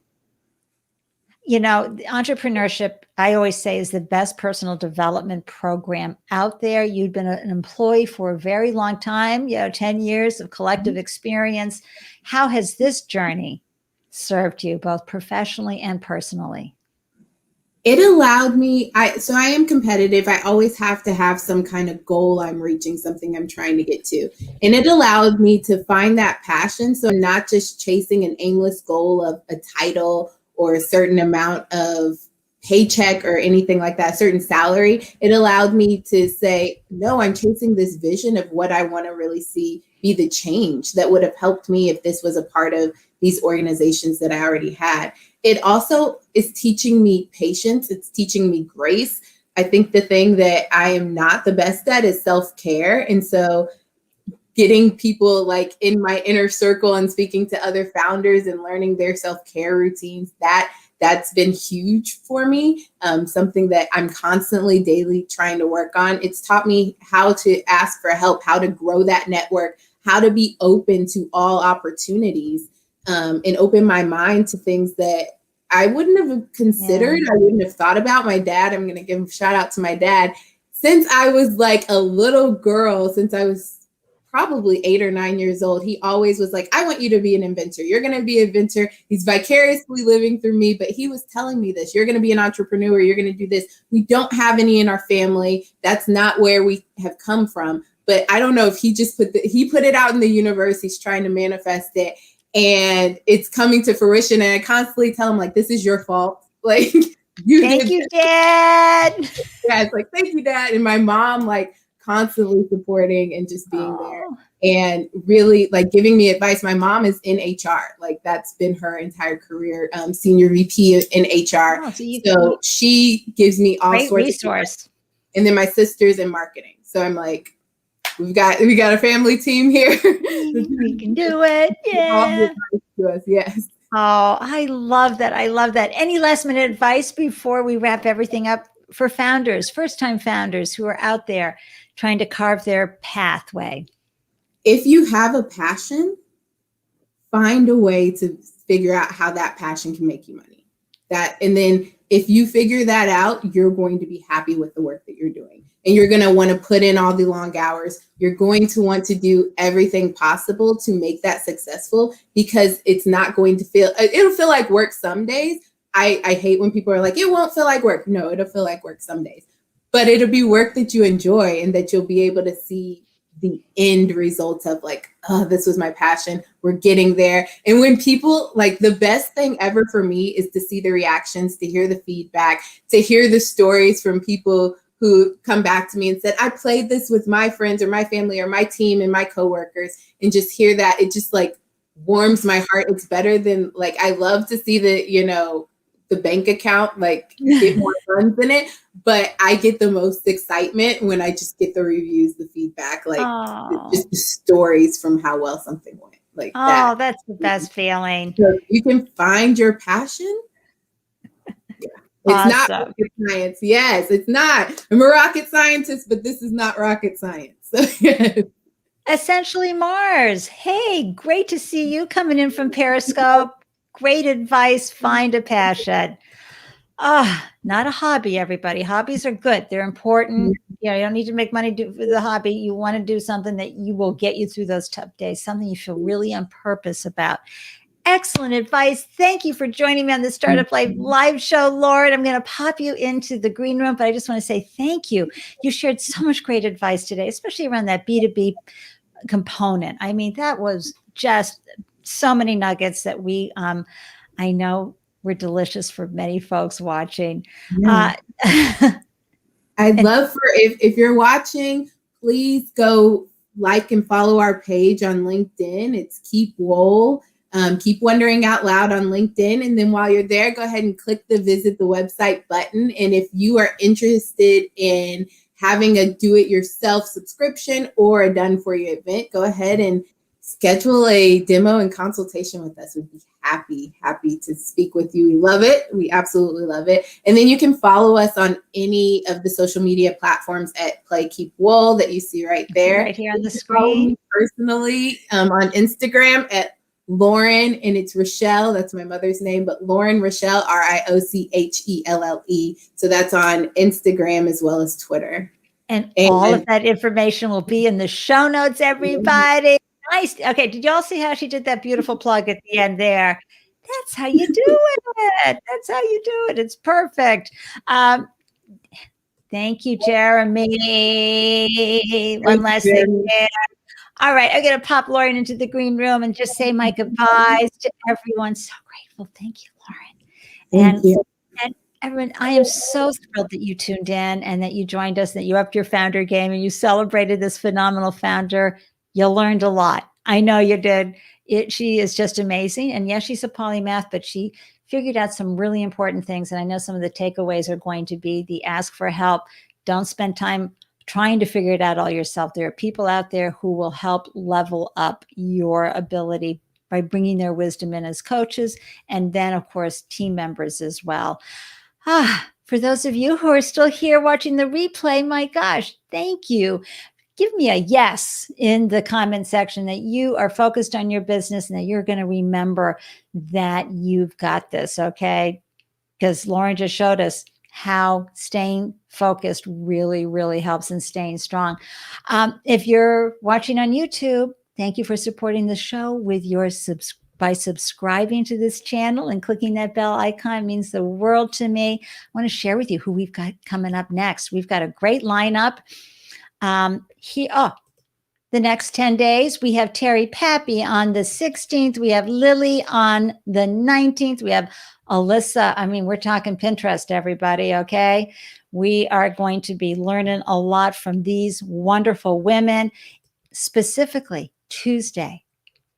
entrepreneurship, I always say, is the best personal development program out there. You've been an employee for a very long time, 10 years of collective experience. How has this journey served you both professionally and personally? It allowed me, so I am competitive. I always have to have some kind of goal I'm reaching, something I'm trying to get to. And it allowed me to find that passion. So I'm not just chasing an aimless goal of a title or a certain amount of paycheck or anything like that, a certain salary. It allowed me to say, no, I'm chasing this vision of what I want to really see be the change that would have helped me if this was a part of these organizations that I already had. It also is teaching me patience. It's teaching me grace. I think the thing that I am not the best at is self-care. And so getting people like in my inner circle and speaking to other founders and learning their self-care routines, that's been huge for me. Something that I'm constantly daily trying to work on. It's taught me how to ask for help, how to grow that network, how to be open to all opportunities, and open my mind to things that I wouldn't have considered. I wouldn't have thought about. My dad, I'm going to give a shout out to my dad. Since I was like a little girl, since I was probably 8 or 9 years old, he always was like, I want you to be an inventor. You're going to be an inventor. He's vicariously living through me, but he was telling me this. You're going to be an entrepreneur. You're going to do this. We don't have any in our family. That's not where we have come from. But I don't know if he just put it out in the universe. He's trying to manifest it. And it's coming to fruition. And I constantly tell him, like, this is your fault. Like, thank you, Dad. Yeah, it's like, thank you, Dad. And my mom, like, constantly supporting and just being there and really like giving me advice. My mom is in HR. Like, that's been her entire career, senior VP in HR. Oh, so she gives me all sorts resource. Of and then my sister's in marketing. So I'm like, we got a family team here. We can do it. Yeah. To us, yes. Oh, I love that. I love that. Any last minute advice before we wrap everything up for founders, first-time founders who are out there trying to carve their pathway? If you have a passion, find a way to figure out how that passion can make you money. And then if you figure that out, you're going to be happy with the work that you're doing. And you're going to want to put in all the long hours. You're going to want to do everything possible to make that successful, because it's not going to it'll feel like work some days. I hate when people are like, it won't feel like work. No, it'll feel like work some days, but it'll be work that you enjoy and that you'll be able to see the end results of, like, oh, this was my passion. We're getting there. And when people, like, the best thing ever for me is to see the reactions, to hear the feedback, to hear the stories from people who come back to me and said, I played this with my friends or my family or my team and my coworkers, and just hear that, it just like warms my heart. It's better than, like, I love to see the bank account like get more funds in it, but I get the most excitement when I just get the reviews, the feedback, like just the stories from how well something went. Like that. Oh, that's the best feeling. So you can find your passion. It's not rocket science. Yes, it's not. I'm a rocket scientist, but this is not rocket science. Essentially Mars. Hey, great to see you coming in from Periscope. Great advice. Find a passion. Not a hobby, everybody. Hobbies are good. They're important. You don't need to make money for the hobby. You want to do something that you will get you through those tough days, something you feel really on purpose about. Excellent advice. Thank you for joining me on the Startup Life live show, Lauren. I'm going to pop you into the green room, but I just want to say thank you. You shared so much great advice today, especially around that B2B component. I mean, that was just so many nuggets that I know were delicious for many folks watching. Yeah. I'd love if you're watching, please go like and follow our page on LinkedIn. It's KeepWOL. Keep Wondering Out Loud on LinkedIn. And then while you're there, go ahead and click the visit the website button. And if you are interested in having a do-it-yourself subscription or a done-for-you event, go ahead and schedule a demo and consultation with us. We'd be happy to speak with you. We love it. We absolutely love it. And then you can follow us on any of the social media platforms at Play KeepWOL that you see right there. Right here on the screen. Follow me personally on Instagram at Lauren, and it's Rochelle. That's my mother's name, but Lauren Rochelle, RIOCHELLE. So that's on Instagram as well as Twitter. And all of that information will be in the show notes, everybody. Nice. Okay. Did y'all see how she did that beautiful plug at the end there? That's how you do it. That's how you do it. It's perfect. Thank you, Jeremy. One last thing there. All right, I'm going to pop Lauren into the green room and just say my goodbyes to everyone. So grateful. Thank you, Lauren. Thank you. And everyone, I am so thrilled that you tuned in and that you joined us, that you upped your founder game and you celebrated this phenomenal founder. You learned a lot. I know you did. She is just amazing. And yes, she's a polymath, but she figured out some really important things. And I know some of the takeaways are going to be the ask for help. Don't spend time trying to figure it out all yourself. There are people out there who will help level up your ability by bringing their wisdom in as coaches, and then, of course, team members as well. For those of you who are still here watching the replay, my gosh, thank you. Give me a yes in the comment section that you are focused on your business and that you're going to remember that you've got this, okay? Because Lauren just showed us how staying focused really, really helps in staying strong. If you're watching on YouTube, thank you for supporting the show with your by subscribing to this channel and clicking that bell icon. It means the world to me. I want to share with you who we've got coming up next. We've got a great lineup. The next 10 days, we have Terry Pappy on the 16th. We have Lily on the 19th. We have Alyssa. I mean, we're talking Pinterest, everybody, okay? We are going to be learning a lot from these wonderful women, specifically Tuesday.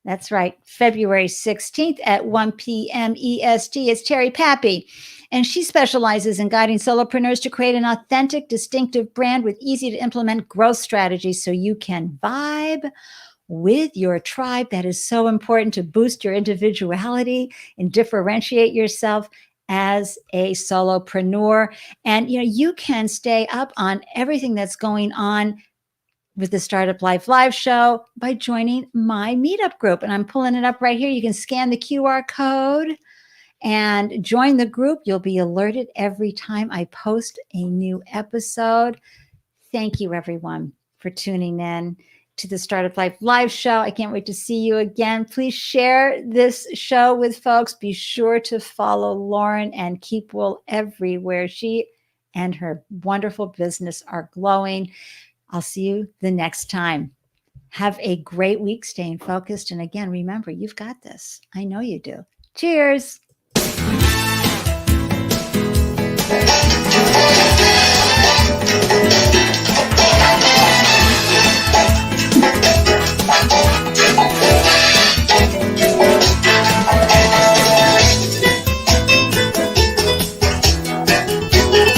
That's right, February 16th at 1 p.m. EST. It's Terry Pappy, and she specializes in guiding solopreneurs to create an authentic, distinctive brand with easy-to-implement growth strategies so you can vibe with your tribe. That is so important to boost your individuality and differentiate yourself as a solopreneur. And you can stay up on everything that's going on with the Startup Life Live show by joining my meetup group. And I'm pulling it up right here. You can scan the QR code and join the group. You'll be alerted every time I post a new episode. Thank you, everyone, for tuning in to the Startup Life Live show. I can't wait to see you again. Please share this show with folks. Be sure to follow Lauren and KeepWOL everywhere. She and her wonderful business are glowing. I'll see you the next time. Have a great week, staying focused. And again, remember, you've got this. I know you do. Cheers. Bye.